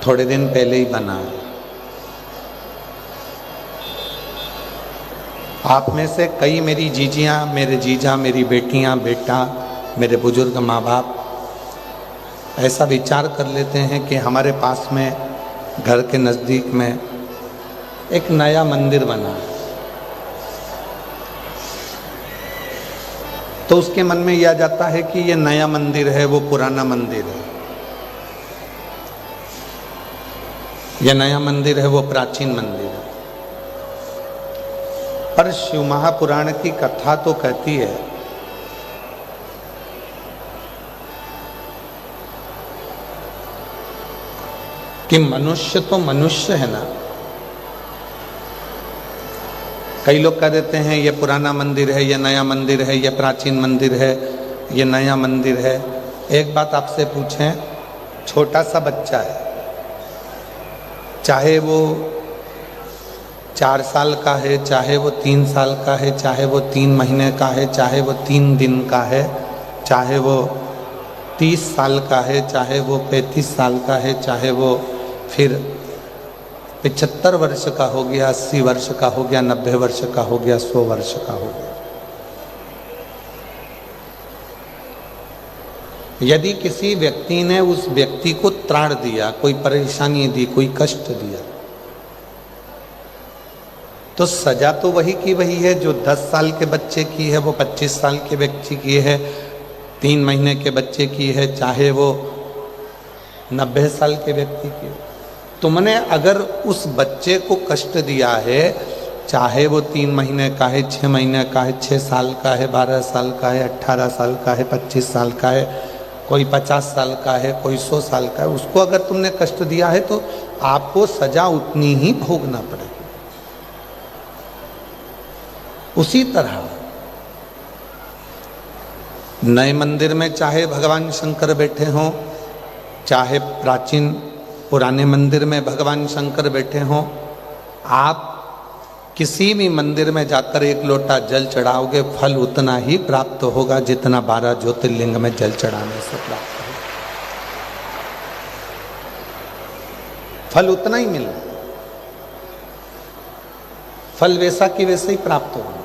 थोड़े दिन पहले ही बना है। आप में से कई मेरी जीजियाँ, मेरे जीजा, मेरी बेटियाँ, बेटा, मेरे बुजुर्ग माँ बाप ऐसा विचार कर लेते हैं कि हमारे पास में घर के नज़दीक में एक नया मंदिर बना है, तो उसके मन में यह आ जाता है कि ये नया मंदिर है, वो पुराना मंदिर है। यह नया मंदिर है, वो प्राचीन मंदिर है। पर शिव महापुराण की कथा तो कहती है कि मनुष्य तो मनुष्य है ना। कई लोग कह देते हैं ये पुराना मंदिर है, ये नया मंदिर है, ये प्राचीन मंदिर है, ये नया मंदिर है। एक बात आपसे पूछें, छोटा सा बच्चा है, चाहे वो 4 साल का है, चाहे वो 3 साल का है, चाहे वो 3 महीने का है, चाहे वो 3 दिन का है, चाहे वो 30 साल का है, चाहे वो 35 साल का है, चाहे वो फिर 75 वर्ष का हो गया, 80 वर्ष का हो गया, 90 वर्ष का हो गया, 100 वर्ष का हो गया। यदि किसी व्यक्ति ने उस व्यक्ति को त्राण दिया, कोई परेशानी दी, कोई कष्ट दिया, तो सजा तो वही की वही है जो 10 साल के बच्चे की है, वो 25 साल के व्यक्ति की है, 3 महीने के बच्चे की है, चाहे वो 90 साल के व्यक्ति की है। तुमने अगर उस बच्चे को कष्ट दिया है, चाहे वो 3 महीने का है, 6 महीने का है, 6 साल का है, 12 साल का है, 18 साल का है, 25 साल का है, कोई 50 साल का है, कोई 100 साल का है, उसको अगर तुमने कष्ट दिया है तो आपको सजा उतनी ही भोगना पड़ेगी। उसी तरह नए मंदिर में चाहे भगवान शंकर बैठे हों, चाहे प्राचीन पुराने मंदिर में भगवान शंकर बैठे हों, आप किसी भी मंदिर में जाकर 1 लोटा जल चढ़ाओगे, फल उतना ही प्राप्त होगा जितना 12 ज्योतिर्लिंग में जल चढ़ाने से प्राप्त होगा। फल उतना ही मिलेगा, फल वैसा कि वैसे ही प्राप्त होगा।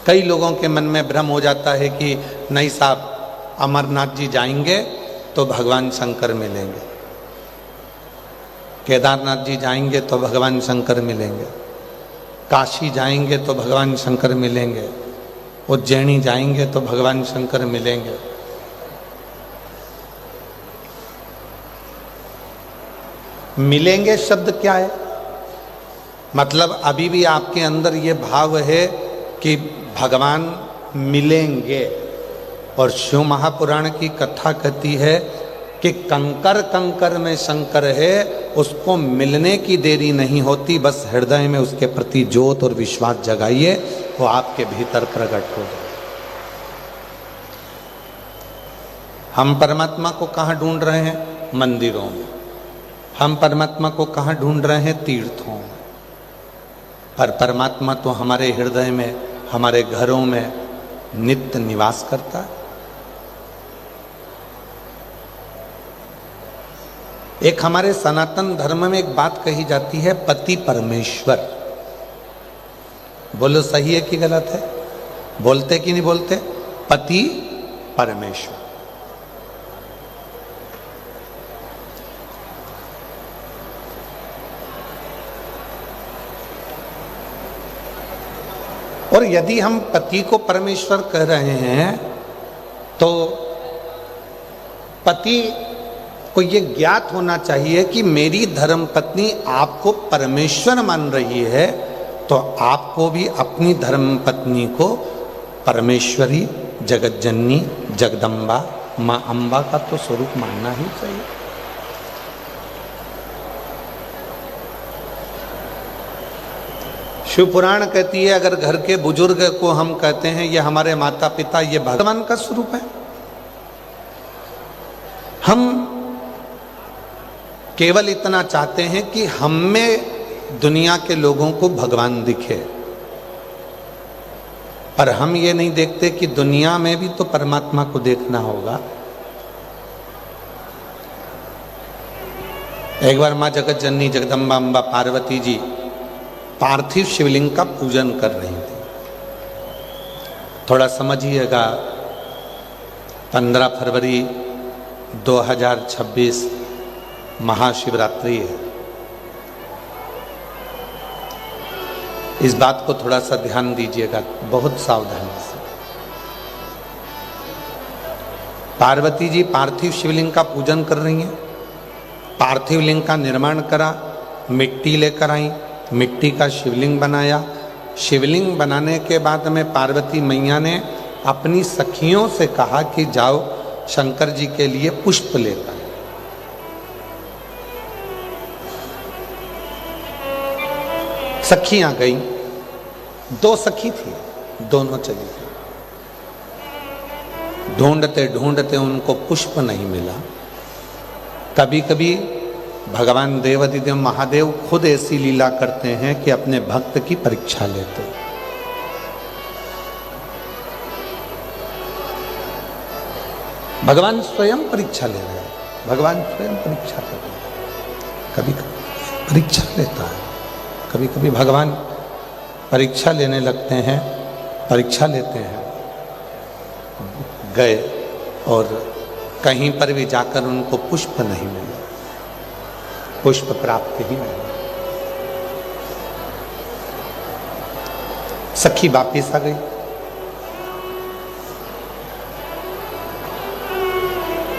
कई लोगों के मन में भ्रम हो जाता है कि नहीं साहब, अमरनाथ जी जाएंगे तो भगवान शंकर मिलेंगे, केदारनाथ जी जाएंगे तो भगवान शंकर मिलेंगे, काशी जाएंगे तो भगवान शंकर मिलेंगे, उज्जैनी जाएंगे तो भगवान शंकर मिलेंगे। मिलेंगे शब्द क्या है? मतलब अभी भी आपके अंदर ये भाव है कि भगवान मिलेंगे। और शिव महापुराण की कथा कहती है कि कंकर कंकर में शंकर है, उसको मिलने की देरी नहीं होती, बस हृदय में उसके प्रति ज्योत और विश्वास जगाइए, वो आपके भीतर प्रकट हो जाए। हम परमात्मा को कहाँ ढूंढ रहे हैं? मंदिरों में। हम परमात्मा को कहाँ ढूंढ रहे हैं? तीर्थों में। पर परमात्मा तो हमारे हृदय में, हमारे घरों में नित्य निवास करता है। एक हमारे सनातन धर्म में एक बात कही जाती है, पति परमेश्वर। बोलो सही है कि गलत है? बोलते कि नहीं बोलते? पति परमेश्वर। और यदि हम पति को परमेश्वर कह रहे हैं तो पति को ये ज्ञात होना चाहिए कि मेरी धर्मपत्नी आपको परमेश्वर मान रही है, तो आपको भी अपनी धर्मपत्नी को परमेश्वरी, जगतजननी, जगदम्बा, माँ अम्बा का तो स्वरूप मानना ही चाहिए। शिव पुराण कहती है अगर घर के बुजुर्ग को हम कहते हैं ये हमारे माता पिता, ये भगवान का स्वरूप है। हम केवल इतना चाहते हैं कि हम में दुनिया के लोगों को भगवान दिखे, पर हम ये नहीं देखते कि दुनिया में भी तो परमात्मा को देखना होगा। एक बार माँ जगत जननी जगदम्बा अम्बा पार्वती जी पार्थिव शिवलिंग का पूजन कर रही थी। थोड़ा समझिएगा, 15 फरवरी 2026 महाशिवरात्रि है। इस बात को थोड़ा सा ध्यान दीजिएगा, बहुत सावधानी से। पार्वती जी पार्थिव शिवलिंग का पूजन कर रही हैं। पार्थिव लिंग का निर्माण करा, मिट्टी लेकर आई, मिट्टी का शिवलिंग बनाया। शिवलिंग बनाने के बाद में पार्वती मैया ने अपनी सखियों से कहा कि जाओ शंकर जी के लिए पुष्प लेकर। सखियां गई, 2 सखी थी, दोनों चली गई। ढूंढते ढूंढते उनको पुष्प नहीं मिला। कभी कभी भगवान देवाधिदेव महादेव खुद ऐसी लीला करते हैं कि अपने भक्त की परीक्षा लेते हैं। भगवान स्वयं परीक्षा ले रहे हैं, भगवान स्वयं परीक्षा कर रहे हैं। कभी कभी परीक्षा लेता है, कभी कभी भगवान परीक्षा लेने लगते हैं, परीक्षा लेते हैं। गए और कहीं पर भी जाकर उनको पुष्प नहीं मिला, पुष्प प्राप्त ही नहीं। सखी वापिस आ गई।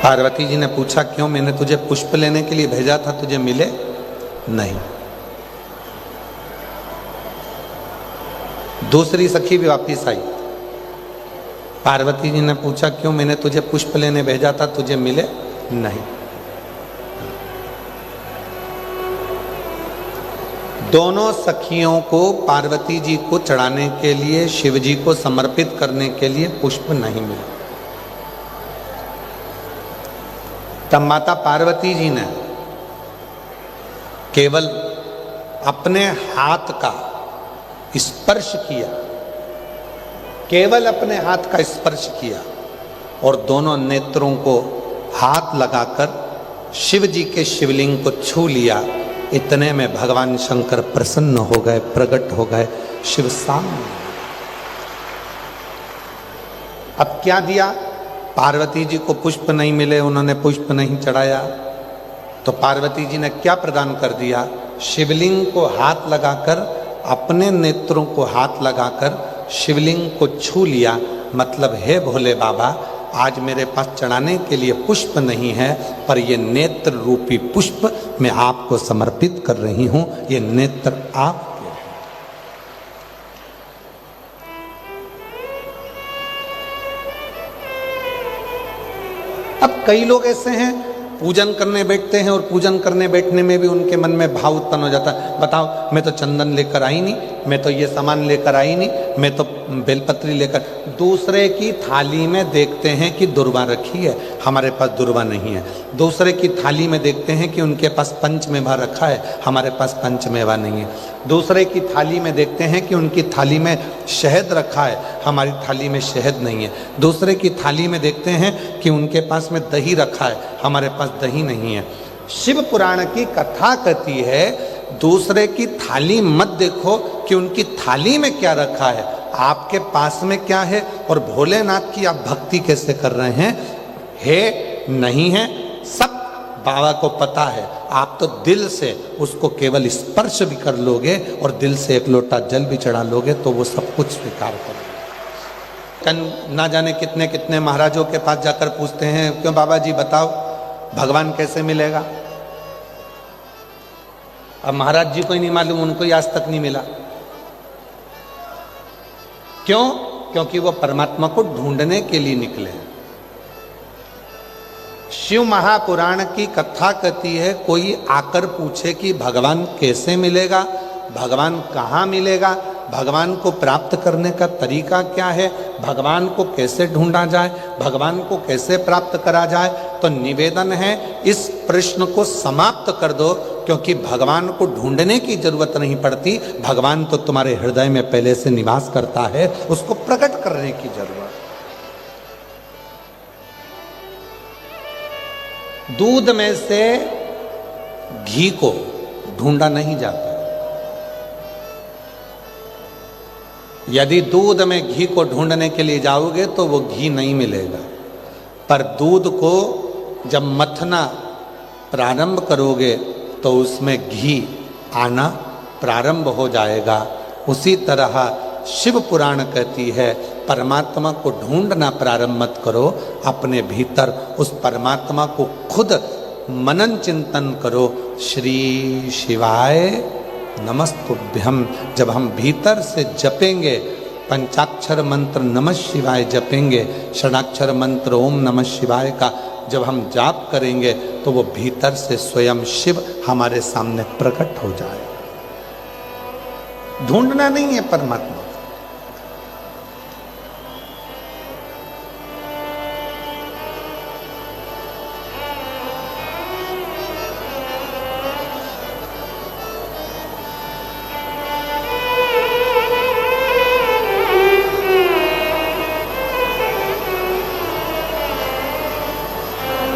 पार्वती जी ने पूछा, क्यों? मैंने तुझे पुष्प लेने के लिए भेजा था, तुझे मिले नहीं। दूसरी सखी भी वापिस आई। पार्वती जी ने पूछा, क्यों? मैंने तुझे पुष्प लेने भेजा था, तुझे मिले नहीं। दोनों सखियों को पार्वती जी को चढ़ाने के लिए, शिव जी को समर्पित करने के लिए पुष्प नहीं मिला। तब माता पार्वती जी ने केवल अपने हाथ का स्पर्श किया, केवल अपने हाथ का स्पर्श किया और दोनों नेत्रों को हाथ लगाकर शिव जी के शिवलिंग को छू लिया। इतने में भगवान शंकर प्रसन्न हो गए, प्रकट हो गए शिव सामने। अब क्या दिया? पार्वती जी को पुष्प नहीं मिले, उन्होंने पुष्प नहीं चढ़ाया, तो पार्वती जी ने क्या प्रदान कर दिया? शिवलिंग को हाथ लगाकर, अपने नेत्रों को हाथ लगाकर शिवलिंग को छू लिया। मतलब, हे भोले बाबा, आज मेरे पास चढ़ाने के लिए पुष्प नहीं है, पर ये नेत्र रूपी पुष्प मैं आपको समर्पित कर रही हूं। ये नेत्र आपके हैं। अब कई लोग ऐसे हैं, पूजन करने बैठते हैं और पूजन करने बैठने में भी उनके मन में भाव उत्पन्न हो जाता है। बताओ, मैं तो चंदन लेकर आई नहीं, मैं तो ये सामान लेकर आई नहीं, मैं तो बेलपत्री लेकर। दूसरे की थाली में देखते हैं कि दुर्वा रखी है, हमारे पास दुर्वा नहीं है। दूसरे की थाली में देखते हैं कि उनके पास पंचमेवा रखा है, हमारे पास पंचमेवा नहीं है। दूसरे की थाली में देखते हैं कि उनकी थाली में शहद रखा है, हमारी थाली में शहद नहीं है। दूसरे की थाली में देखते हैं कि उनके पास में दही रखा है, हमारे पास दही नहीं है। शिव पुराण की कथा कहती है, दूसरे की थाली मत देखो कि उनकी थाली में क्या रखा है, आपके पास में क्या है। और भोलेनाथ की आप भक्ति कैसे कर रहे हैं? है नहीं है, सब बाबा को पता है। आप तो दिल से उसको केवल स्पर्श भी कर लोगे और दिल से एक लोटा जल भी चढ़ा लोगे तो वो सब कुछ स्वीकार करोगे। ना जाने कितने कितने महाराजों के पास जाकर पूछते हैं, क्यों बाबा जी बताओ भगवान कैसे मिलेगा? अब महाराज जी को ही नहीं मालूम, उनको ही आज तक नहीं मिला। क्यों? क्योंकि वो परमात्मा को ढूंढने के लिए निकले हैं। शिव महापुराण की कथा कहती है, कोई आकर पूछे कि भगवान कैसे मिलेगा, भगवान कहाँ मिलेगा, भगवान को प्राप्त करने का तरीका क्या है, भगवान को कैसे ढूंढा जाए, भगवान को कैसे प्राप्त करा जाए, तो निवेदन है इस प्रश्न को समाप्त कर दो, क्योंकि भगवान को ढूंढने की जरूरत नहीं पड़ती। भगवान तो तुम्हारे हृदय में पहले से निवास करता है, उसको प्रकट करने की जरूरत। दूध में से घी को ढूंढा नहीं जाता। यदि दूध में घी को ढूंढने के लिए जाओगे तो वो घी नहीं मिलेगा, पर दूध को जब मथना प्रारंभ करोगे तो उसमें घी आना प्रारंभ हो जाएगा। उसी तरह शिव पुराण कहती है परमात्मा को ढूंढना प्रारंभ मत करो, अपने भीतर उस परमात्मा को खुद मनन चिंतन करो। श्री शिवाय नमस्तुभ्यम जब हम भीतर से जपेंगे, पंचाक्षर मंत्र नमः शिवाय जपेंगे, षडाक्षर मंत्र ओम नमः शिवाय का जब हम जाप करेंगे तो वो भीतर से स्वयं शिव हमारे सामने प्रकट हो जाए। ढूंढना नहीं है परमात्मा।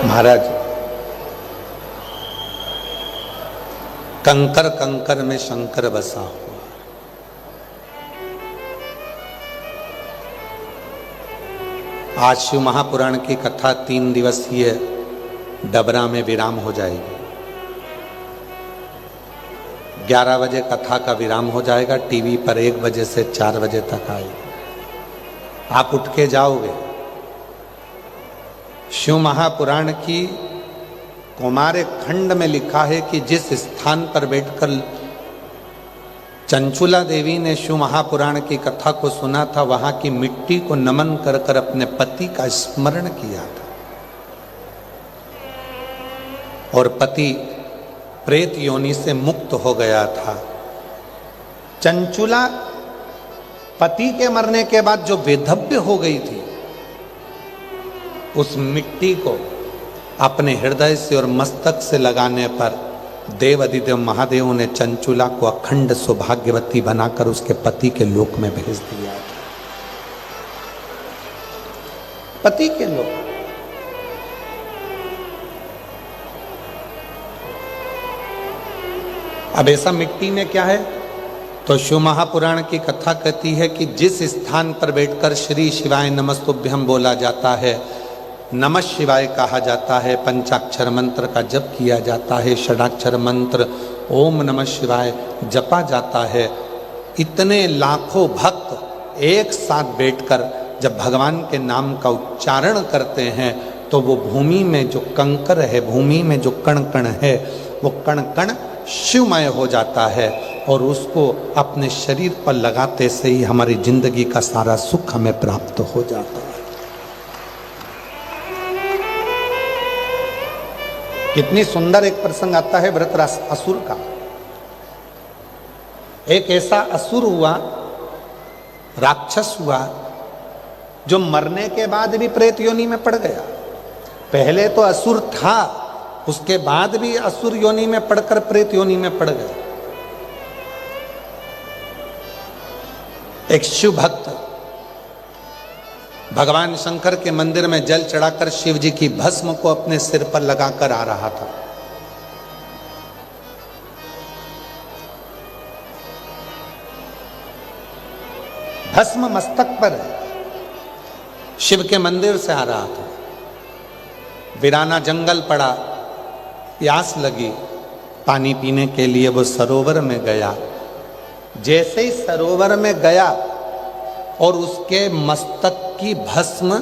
महाराज, कंकर कंकर में शंकर बसा हुआ। आज शिव महापुराण की कथा 3 दिवसीय डबरा में विराम हो जाएगी। 11 बजे कथा का विराम हो जाएगा, टीवी पर 1 बजे से 4 बजे तक आएगी। आप उठ के जाओगे। शिव महापुराण की कौमार खंड में लिखा है कि जिस स्थान पर बैठकर चंचुला देवी ने शिव महापुराण की कथा को सुना था, वहां की मिट्टी को नमन कर कर अपने पति का स्मरण किया था, और पति प्रेत योनि से मुक्त हो गया था। चंचुला पति के मरने के बाद जो वेधव्य हो गई थी, उस मिट्टी को अपने हृदय से और मस्तक से लगाने पर देव अधिदेव महादेव ने चंचुला को अखंड सौभाग्यवती बनाकर उसके पति के लोक में भेज दिया था। पति के लोक। अब ऐसा मिट्टी में क्या है? तो शिव महापुराण की कथा कहती है कि जिस स्थान पर बैठकर श्री शिवाय नमस्तुभ्यम बोला जाता है, नमः शिवाय कहा जाता है, पंचाक्षर मंत्र का जप किया जाता है, षडाक्षर मंत्र ओम नमः शिवाय जपा जाता है, इतने लाखों भक्त एक साथ बैठकर जब भगवान के नाम का उच्चारण करते हैं तो वो भूमि में जो कंकर है, भूमि में जो कण कण है, वो कण कण शिवमय हो जाता है, और उसको अपने शरीर पर लगाते से ही हमारी जिंदगी का सारा सुख हमें प्राप्त हो जाता है। कितनी सुंदर एक प्रसंग आता है वृत्रासुर असुर का। एक ऐसा असुर हुआ, राक्षस हुआ, जो मरने के बाद भी प्रेत योनि में पड़ गया। पहले तो असुर था, उसके बाद भी असुर योनि में पड़कर प्रेत योनि में पड़ गया। एक शिव भक्त भगवान शंकर के मंदिर में जल चढ़ाकर शिव जी की भस्म को अपने सिर पर लगाकर आ रहा था। भस्म मस्तक पर शिव के मंदिर से आ रहा था। वीराना जंगल पड़ा, प्यास लगी, पानी पीने के लिए वो सरोवर में गया। जैसे ही सरोवर में गया और उसके मस्तक की भस्म,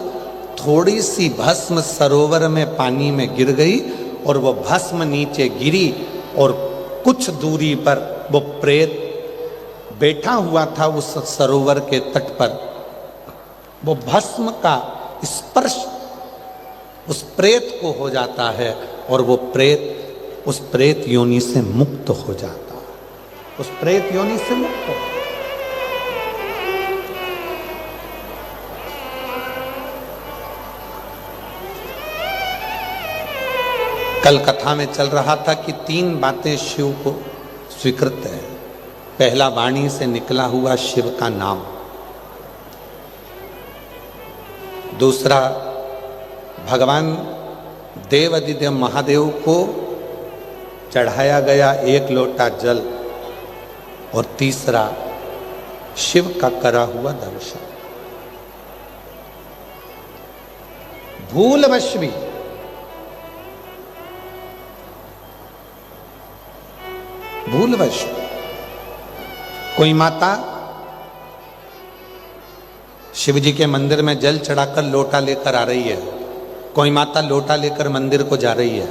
थोड़ी सी भस्म सरोवर में पानी में गिर गई और वो भस्म नीचे गिरी, और कुछ दूरी पर वो प्रेत बैठा हुआ था उस सरोवर के तट पर। वो भस्म का स्पर्श उस प्रेत को हो जाता है और वो प्रेत उस प्रेत योनि से मुक्त हो जाता है, उस प्रेत योनि से मुक्त हो। कल कथा में चल रहा था कि 3 बातें शिव को स्वीकृत है। पहला, वाणी से निकला हुआ शिव का नाम। दूसरा, भगवान देव अधिदेव महादेव को चढ़ाया गया 1 लोटा जल और तीसरा शिव का करा हुआ दर्शन। भूलवश भी भूलवश कोई माता शिव जी के मंदिर में जल चढ़ाकर लोटा लेकर आ रही है, कोई माता लोटा लेकर मंदिर को जा रही है,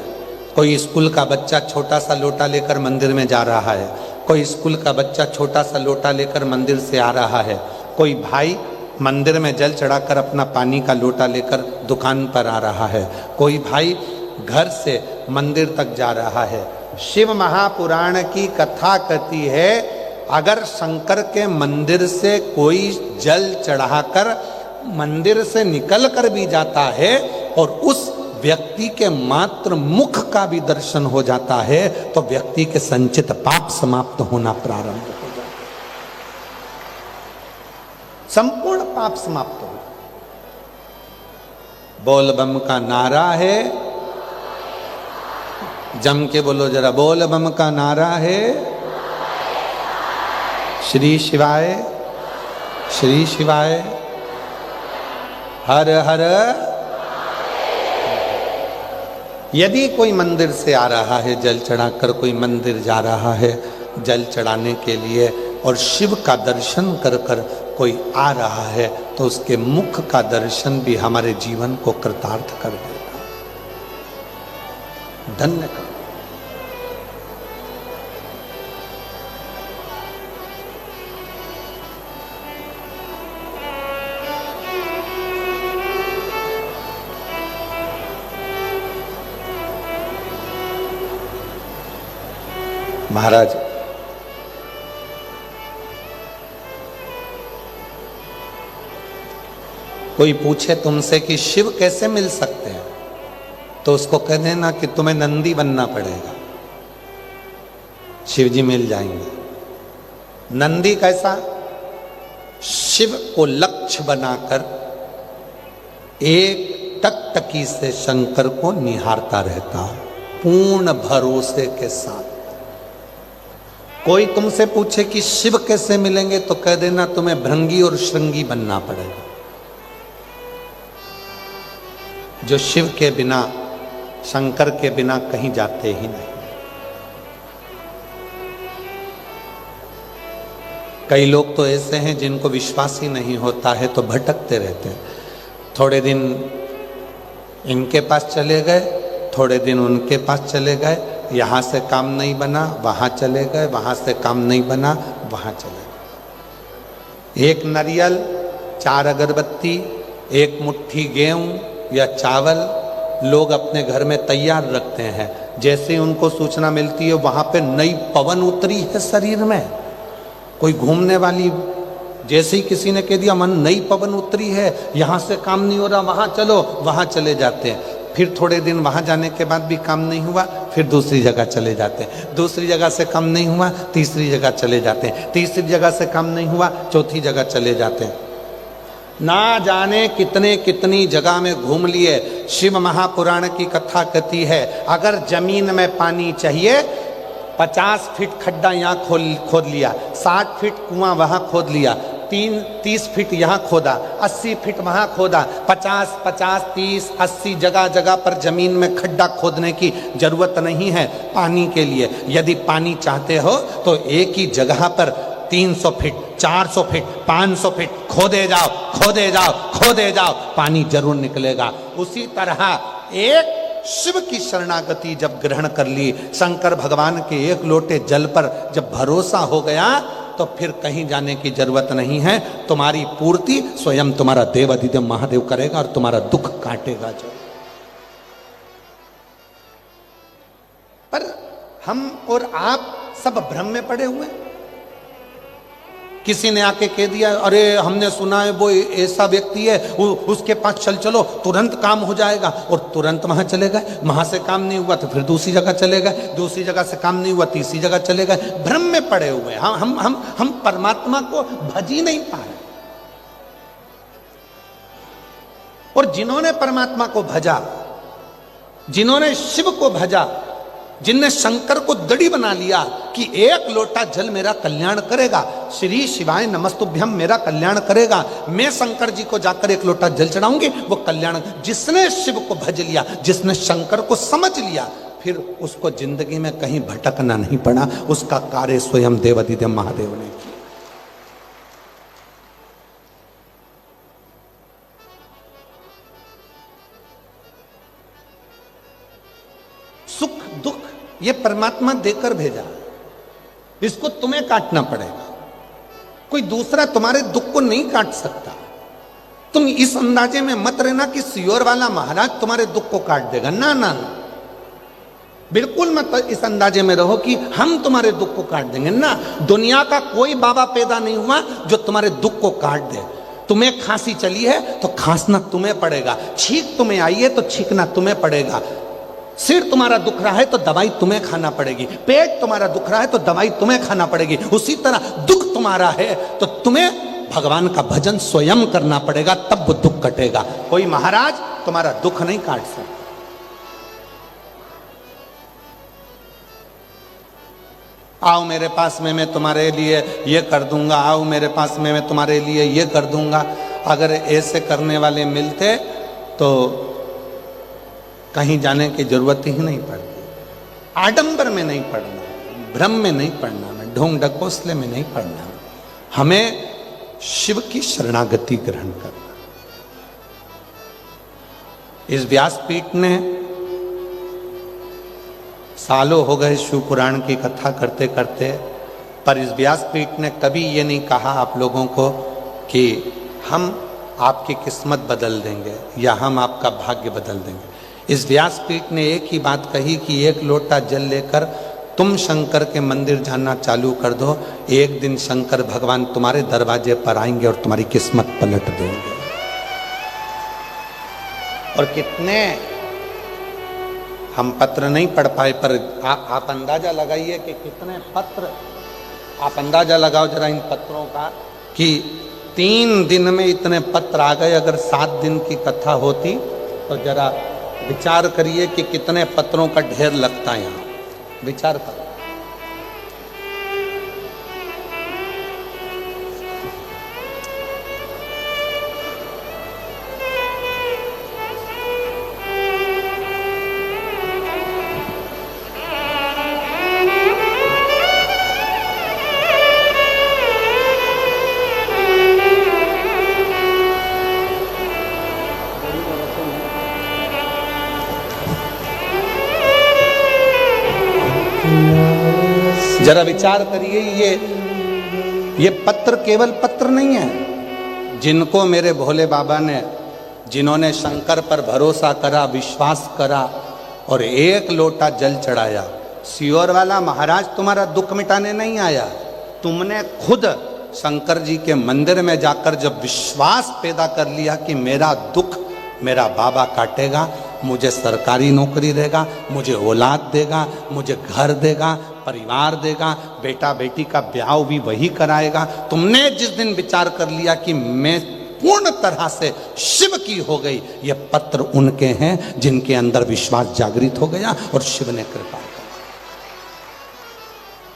कोई स्कूल का बच्चा छोटा सा लोटा लेकर मंदिर में जा रहा है, कोई स्कूल का बच्चा छोटा सा लोटा लेकर मंदिर से आ रहा है, कोई भाई मंदिर में जल चढ़ाकर अपना पानी का लोटा लेकर दुकान पर आ रहा है, कोई भाई घर से मंदिर तक जा रहा है। शिव महापुराण की कथा कहती है, अगर शंकर के मंदिर से कोई जल चढ़ाकर मंदिर से निकल कर भी जाता है और उस व्यक्ति के मात्र मुख का भी दर्शन हो जाता है तो व्यक्ति के संचित पाप समाप्त होना प्रारंभ हो जाता है, संपूर्ण पाप समाप्त हो। बोल बम का नारा है, जम के बोलो जरा, बोल बम का नारा है, श्री शिवाय श्री शिवाय हर हर। यदि कोई मंदिर से आ रहा है जल चढ़ाकर, कोई मंदिर जा रहा है जल चढ़ाने के लिए और शिव का दर्शन कर कर कोई आ रहा है तो उसके मुख का दर्शन भी हमारे जीवन को कृतार्थ कर देगा, धन्य कर। महाराज कोई पूछे तुमसे कि शिव कैसे मिल सकते हैं तो उसको कह देना कि तुम्हें नंदी बनना पड़ेगा, शिव जी मिल जाएंगे। नंदी कैसा? शिव को लक्ष्य बनाकर एक टकटकी से शंकर को निहारता रहता है पूर्ण भरोसे के साथ। कोई तुमसे पूछे कि शिव कैसे मिलेंगे तो कह देना तुम्हें भृंगी और श्रृंगी बनना पड़ेगा। जो शिव के बिना, शंकर के बिना कहीं जाते ही नहीं। कई लोग तो ऐसे हैं जिनको विश्वास ही नहीं होता है तो भटकते रहते हैं। थोड़े दिन इनके पास चले गए, थोड़े दिन उनके पास चले गए, यहाँ से काम नहीं बना वहाँ चले गए, वहाँ से काम नहीं बना वहाँ चले गए। एक नारियल, 4 अगरबत्ती, एक मुट्ठी गेहूँ या चावल लोग अपने घर में तैयार रखते हैं। जैसे ही उनको सूचना मिलती है वहाँ पे नई पवन उतरी है शरीर में, कोई घूमने वाली, जैसे ही किसी ने कह दिया मन नई पवन उतरी है, यहाँ से काम नहीं हो रहा वहाँ चलो, वहाँ चले जाते हैं। फिर थोड़े दिन वहाँ जाने के बाद भी काम नहीं हुआ, फिर दूसरी जगह चले जाते हैं। दूसरी जगह से काम नहीं हुआ, तीसरी जगह चले जाते हैं। तीसरी जगह से काम नहीं हुआ, चौथी जगह चले जाते हैं। ना जाने कितने कितनी जगह में घूम लिए। शिव महापुराण की कथा कहती है, अगर जमीन में पानी चाहिए 50 फीट खड्डा यहाँ खोद लिया, 60 फीट कुआं वहाँ खोद लिया, 30 फीट यहाँ खोदा, 80 फीट वहाँ खोदा, 50, 30, 80 जगह जगह पर जमीन में खड्डा खोदने की जरूरत नहीं है पानी के लिए। यदि पानी चाहते हो तो एक ही जगह पर 300 फीट, 400 फीट, 500 फीट खोदे जाओ, खोदे जाओ, खोदे जाओ, पानी जरूर निकलेगा। उसी तरह एक शिव की शरणागति जब ग्रहण कर ली, शंकर भगवान के 1 लोटे जल पर जब भरोसा हो गया तो फिर कहीं जाने की जरूरत नहीं है। तुम्हारी पूर्ति स्वयं तुम्हारा देव अधिदेव महादेव करेगा और तुम्हारा दुख काटेगा जो। पर हम और आप सब भ्रम में पड़े हुए। किसी ने आके कह दिया, अरे हमने सुना है वो ऐसा व्यक्ति है, उसके पास चलो तुरंत काम हो जाएगा, और तुरंत वहां चले गए। वहां से काम नहीं हुआ तो फिर दूसरी जगह चले गए, दूसरी जगह से काम नहीं हुआ तीसरी जगह चले गए। भ्रम में पड़े हुए हम परमात्मा को भज ही नहीं पा रहे। और जिन्होंने परमात्मा को भजा, जिन्होंने शिव को भजा, जिनने शंकर को दड़ी बना लिया कि एक लोटा जल मेरा कल्याण करेगा, श्री शिवाय नमस्तुभ्यम मेरा कल्याण करेगा, मैं शंकर जी को जाकर एक लोटा जल चढ़ाऊंगी, वो कल्याण। जिसने शिव को भज लिया, जिसने शंकर को समझ लिया, फिर उसको जिंदगी में कहीं भटकना नहीं पड़ा। उसका कार्य स्वयं देवाधिदेव महादेव ने किया। सुख दुख ये परमात्मा देकर भेजा, इसको तुम्हें काटना पड़ेगा। कोई दूसरा तुम्हारे दुख को नहीं काट सकता। तुम इस अंदाजे में मत रहना कि सियोर वाला महाराज तुम्हारे दुख को काट देगा। ना ना ना, बिल्कुल मत इस अंदाजे में रहो कि हम तुम्हारे दुख को काट देंगे। ना, दुनिया का कोई बाबा पैदा नहीं हुआ जो तुम्हारे दुख को काट दे। तुम्हें खांसी चली है तो खांसना तुम्हें पड़ेगा, छींक तुम्हें आई है तो छींकना तुम्हें पड़ेगा, सिर तुम्हारा दुख रहा है तो दवाई तुम्हें खाना पड़ेगी, पेट तुम्हारा दुख रहा है तो दवाई तुम्हें खाना पड़ेगी। उसी तरह दुख तुम्हारा है तो तुम्हें भगवान का भजन स्वयं करना पड़ेगा, तब वो दुख कटेगा। कोई महाराज तुम्हारा दुख नहीं काट सकता। आओ मेरे पास में, मैं तुम्हारे लिए ये कर दूंगा, आओ मेरे पास में, मैं तुम्हारे लिए ये कर दूंगा। अगर ऐसे करने वाले मिलते तो कहीं जाने की जरूरत ही नहीं पड़ती। आडंबर में नहीं पड़ना, भ्रम में नहीं पड़ना, में ढोंग ढकोसले में नहीं पड़ना। हमें शिव की शरणागति ग्रहण करना। इस व्यासपीठ ने सालों हो गए शिव पुराण की कथा करते करते, पर इस व्यासपीठ ने कभी ये नहीं कहा आप लोगों को कि हम आपकी किस्मत बदल देंगे या हम आपका भाग्य बदल देंगे। इस व्यासपीठ ने एक ही बात कही कि एक लोटा जल लेकर तुम शंकर के मंदिर जाना चालू कर दो, एक दिन शंकर भगवान तुम्हारे दरवाजे पर आएंगे और तुम्हारी किस्मत पलट देंगे। और कितने हम पत्र नहीं पढ़ पाए, पर आप अंदाजा लगाइए कि कितने पत्र, आप अंदाजा लगाओ जरा इन पत्रों का कि 3 दिन में इतने पत्र आ गए। अगर 7 दिन की कथा होती तो जरा विचार करिए कि कितने पत्रों का ढेर लगता है यहाँ। विचार करो। जरा विचार करिए, ये पत्र केवल पत्र नहीं है। जिनको मेरे भोले बाबा ने, जिन्होंने शंकर पर भरोसा करा, विश्वास करा और एक लोटा जल चढ़ाया, सियोर वाला महाराज तुम्हारा दुख मिटाने नहीं आया। तुमने खुद शंकर जी के मंदिर में जाकर जब विश्वास पैदा कर लिया कि मेरा दुख मेरा बाबा काटेगा, मुझे सरकारी नौकरी देगा, मुझे औलाद देगा, मुझे घर देगा, परिवार देगा, बेटा बेटी का ब्याह भी वही कराएगा। तुमने जिस दिन विचार कर लिया कि मैं पूर्ण तरह से शिव की हो गई, ये पत्र उनके हैं जिनके अंदर विश्वास जागृत हो गया और शिव ने कृपा की।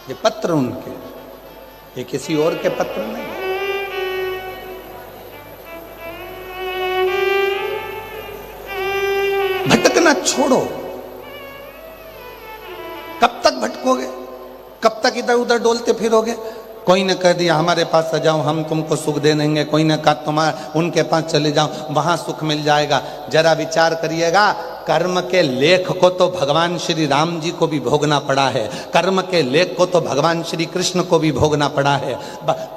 ये पत्र उनके, ये किसी और के पत्र नहीं। भटकना छोड़ो। कब तक भटकोगे? कब तक इधर उधर डोलते फिरोगे? कोई ने कह दिया हमारे पास आ जाओ, हम तुमको सुख दे देंगे। कोई ने कहा तुम्हारा उनके पास चले जाओ, वहां सुख मिल जाएगा। जरा विचार करिएगा, कर्म के लेख को तो भगवान श्री राम जी को भी भोगना पड़ा है, कर्म के लेख को तो भगवान श्री कृष्ण को भी भोगना पड़ा है।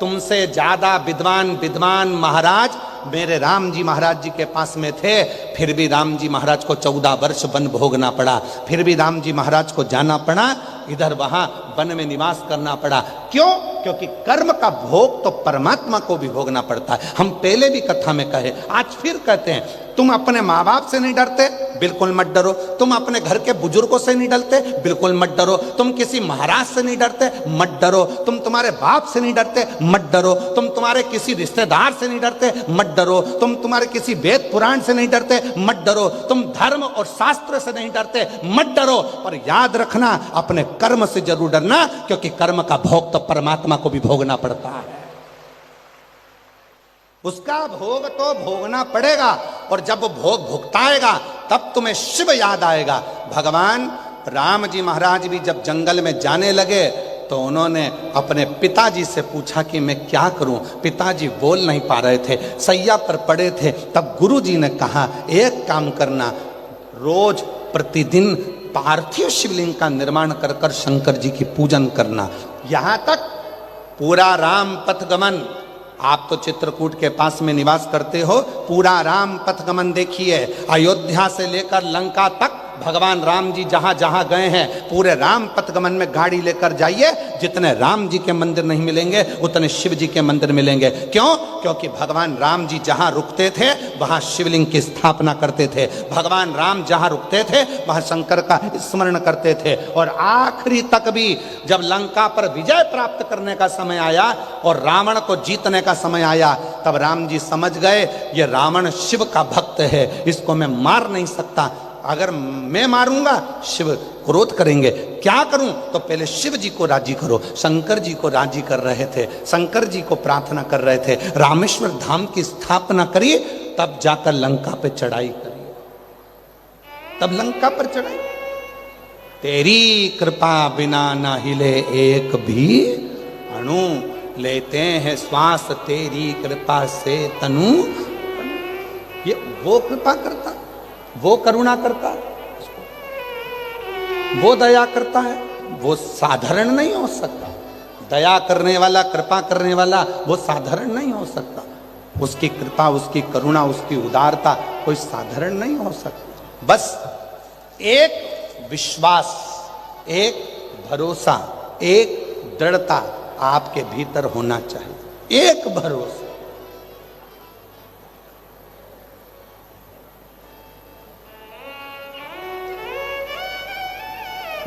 तुमसे ज्यादा विद्वान महाराज मेरे राम जी महाराज जी के पास में थे, फिर भी राम जी महाराज को 14 वर्ष वन भोगना पड़ा, फिर भी राम जी महाराज को जाना पड़ा, इधर वहां वन में निवास करना पड़ा। क्यों? क्योंकि कर्म का भोग तो परमात्मा को भी भोगना पड़ता है। हम पहले भी कथा में कहे, आज फिर कहते हैं, तुम अपने माँ बाप से नहीं डरते, बिल्कुल मत डरो। तुम अपने घर के बुजुर्गों से नहीं डरते, बिल्कुल मत डरो। तुम किसी महाराज से नहीं डरते, मत डरो। तुम तुम्हारे बाप से नहीं डरते, मत डरो। तुम तुम्हारे किसी रिश्तेदार से नहीं डरते, मत डरो। तुम तुम्हारे किसी वेद पुराण से नहीं डरते, मत डरो। तुम धर्म और शास्त्र से नहीं डरते, मत डरो। पर याद रखना, अपने कर्म से जरूर डरना, क्योंकि कर्म का भोग तो परमात्मा को भी भोगना पड़ता है। उसका भोग तो भोगना पड़ेगा, और जब वो भोग भुगताएगा तब तुम्हें शिव याद आएगा। भगवान राम जी महाराज भी जब जंगल में जाने लगे तो उन्होंने अपने पिताजी से पूछा कि मैं क्या करूं। पिताजी बोल नहीं पा रहे थे, सैया पर पड़े थे। तब गुरुजी ने कहा, एक काम करना, रोज प्रतिदिन पार्थिव शिवलिंग का निर्माण कर कर शंकर जी की पूजन करना। यहां तक पूरा राम पथगमन, आप तो चित्रकूट के पास में निवास करते हो, पूरा राम पथगमन देखिए। अयोध्या से लेकर लंका तक भगवान राम जी जहां जहां गए हैं, पूरे राम पथगमन में गाड़ी लेकर जाइए। जितने राम जी के मंदिर नहीं मिलेंगे, उतने शिव जी के मंदिर मिलेंगे। क्यों? क्योंकि भगवान राम जी जहां रुकते थे वहां शिवलिंग की स्थापना करते थे। भगवान राम जहां रुकते थे वहां शंकर का स्मरण करते थे। और आखिरी तक भी जब लंका पर विजय प्राप्त करने का समय आया और रावण को जीतने का समय आया, तब राम जी समझ गए ये रावण शिव का भक्त है, इसको मैं मार नहीं सकता। अगर मैं मारूंगा शिव क्रोध करेंगे। क्या करूं? तो पहले शिव जी को राजी करो। शंकर जी को राजी कर रहे थे, शंकर जी को प्रार्थना कर रहे थे, रामेश्वर धाम की स्थापना करिए, तब जाकर लंका पे चढ़ाई करिए। तब लंका पर चढ़ाई। तेरी कृपा बिना ना हिले एक भी अणु, लेते हैं श्वास तेरी कृपा से तनु। ये वो कृपा करता, वो करुणा करता है, वो दया करता है। वो साधारण नहीं हो सकता। दया करने वाला, कृपा करने वाला वो साधारण नहीं हो सकता। उसकी कृपा, उसकी करुणा, उसकी उदारता कोई साधारण नहीं हो सकती। बस एक विश्वास, एक भरोसा, एक दृढ़ता आपके भीतर होना चाहिए। एक भरोसा।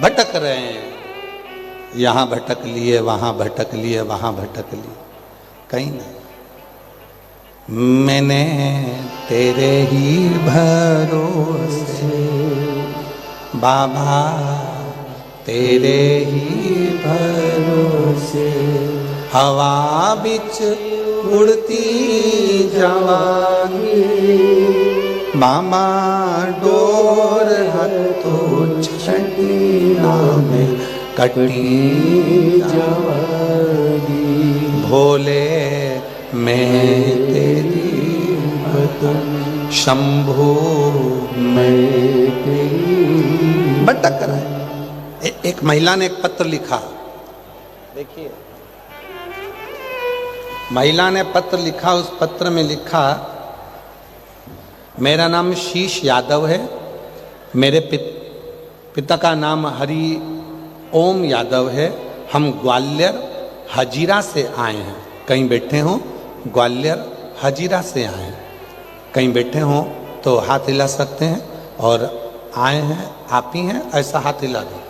भटक रहे हैं, यहां भटक लिए, वहां भटक लिए, वहां भटक लिए, कहीं नहीं। मैंने तेरे ही भरोसे बाबा, तेरे ही भरोसे हवा बिच उड़ती जावांगी। मामा डोर हथो छड़ीना में कटी जावांगी। भोले मैं तेरी बदन, शंभू मैं तेरी। भटक रहा है। एक महिला ने एक पत्र लिखा, देखिए महिला ने पत्र लिखा। उस पत्र में लिखा, मेरा नाम शीश यादव है, मेरे पिता का नाम हरि ओम यादव है। हम ग्वालियर हजीरा से आए हैं। कहीं बैठे हो, ग्वालियर हजीरा से आए हैं। कहीं बैठे हो तो हाथ हिला सकते हैं। और आए हैं, आप ही हैं, ऐसा हाथ हिला दो।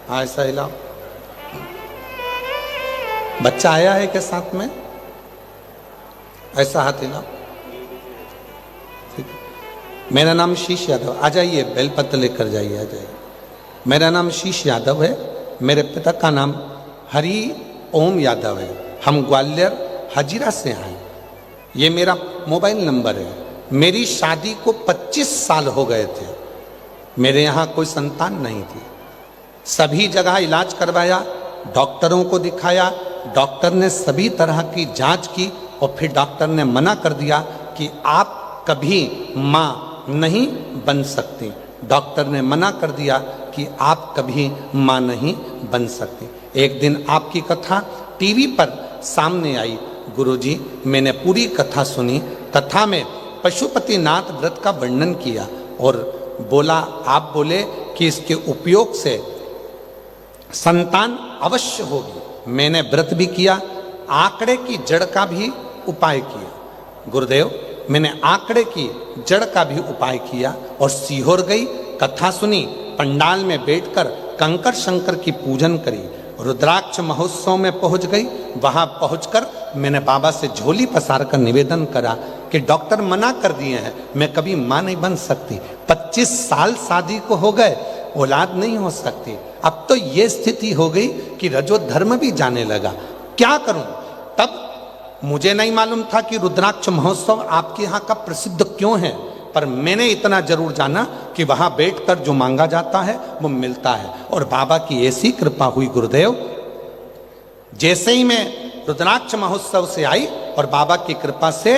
हाँ, ऐसा हिलाओ। बच्चा आया है के साथ में, ऐसा हाथ हिलाओ। ठीक है। मेरा नाम शीश यादव, आ जाइए, बेलपत्र लेकर जाइए, आ जाइए। मेरा नाम शीश यादव है, मेरे पिता का नाम हरि ओम यादव है। हम ग्वालियर हजीरा से आए। ये मेरा मोबाइल नंबर है। मेरी शादी को 25 साल हो गए थे। मेरे यहाँ कोई संतान नहीं थी। सभी जगह इलाज करवाया, डॉक्टरों को दिखाया, डॉक्टर ने सभी तरह की जांच की और फिर डॉक्टर ने मना कर दिया कि आप कभी माँ नहीं बन सकती। डॉक्टर ने मना कर दिया कि आप कभी माँ नहीं बन सकती। एक दिन आपकी कथा टीवी पर सामने आई। गुरुजी, मैंने पूरी कथा सुनी। कथा में पशुपतिनाथ व्रत का वर्णन किया और बोला, आप बोले कि इसके उपयोग से संतान अवश्य होगी। मैंने व्रत भी किया, आंकड़े की जड़ का भी उपाय किया। गुरुदेव, मैंने आंकड़े की जड़ का भी उपाय किया और सीहोर गई, कथा सुनी, पंडाल में बैठकर कंकर शंकर की पूजन करी, रुद्राक्ष महोत्सव में पहुंच गई। वहां पहुंचकर मैंने बाबा से झोली पसार कर निवेदन करा कि डॉक्टर मना कर दिए हैं, मैं कभी मां नहीं बन सकती, 25 साल शादी को हो गए, औलाद नहीं हो सकती। अब तो ये स्थिति हो गई कि रजो धर्म भी जाने लगा, क्या करूं? तब मुझे नहीं मालूम था कि रुद्राक्ष महोत्सव आपके यहाँ का प्रसिद्ध क्यों है, पर मैंने इतना जरूर जाना कि वहां बैठकर जो मांगा जाता है वो मिलता है। और बाबा की ऐसी कृपा हुई गुरुदेव, जैसे ही मैं रुद्राक्ष महोत्सव से आई और बाबा की कृपा से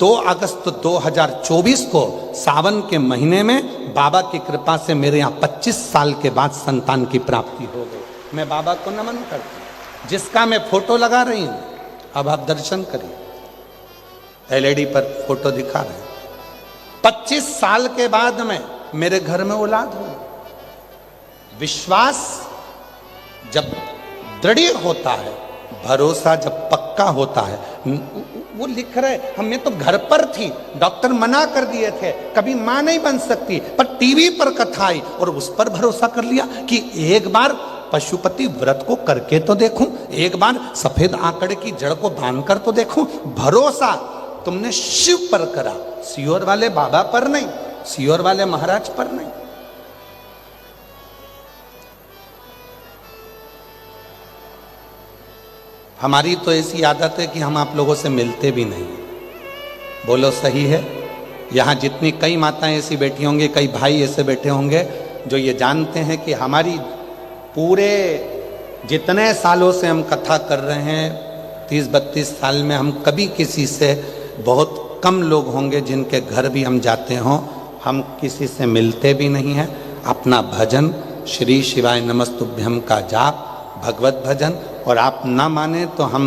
2 अगस्त 2024 को सावन के महीने में बाबा की कृपा से मेरे यहाँ 25 साल के बाद संतान की प्राप्ति हो गई। मैं बाबा को नमन करती हूँ, जिसका मैं फोटो लगा रही हूँ। अब आप दर्शन करिए, एलईडी पर फोटो दिखा रहे हैं। 25 साल के बाद में मेरे घर में औलाद हुई। विश्वास जब दृढ़ होता है, भरोसा जब पक्का होता है, वो लिख रहे, हमें तो घर पर थी, डॉक्टर मना कर दिए थे, कभी मां नहीं बन सकती, पर टीवी पर कथा आई और उस पर भरोसा कर लिया कि एक बार पशुपति व्रत को करके तो देखूं, एक बार सफेद आंकड़े की जड़ को बांध कर तो देखूं। भरोसा तुमने शिव पर करा, सीहोर वाले बाबा पर नहीं, सीहोर वाले महाराज पर नहीं। हमारी तो ऐसी आदत है कि हम आप लोगों से मिलते भी नहीं। बोलो सही है? यहाँ जितनी कई माताएं ऐसी बैठी होंगी, कई भाई ऐसे बैठे होंगे जो ये जानते हैं कि हमारी पूरे जितने सालों से हम कथा कर रहे हैं, 30-32 साल में हम कभी किसी से, बहुत कम लोग होंगे जिनके घर भी हम जाते हों, हम किसी से मिलते भी नहीं हैं। अपना भजन श्री शिवाय नमस्तुभ्यम का जाप, भगवत भजन, और आप ना माने तो हम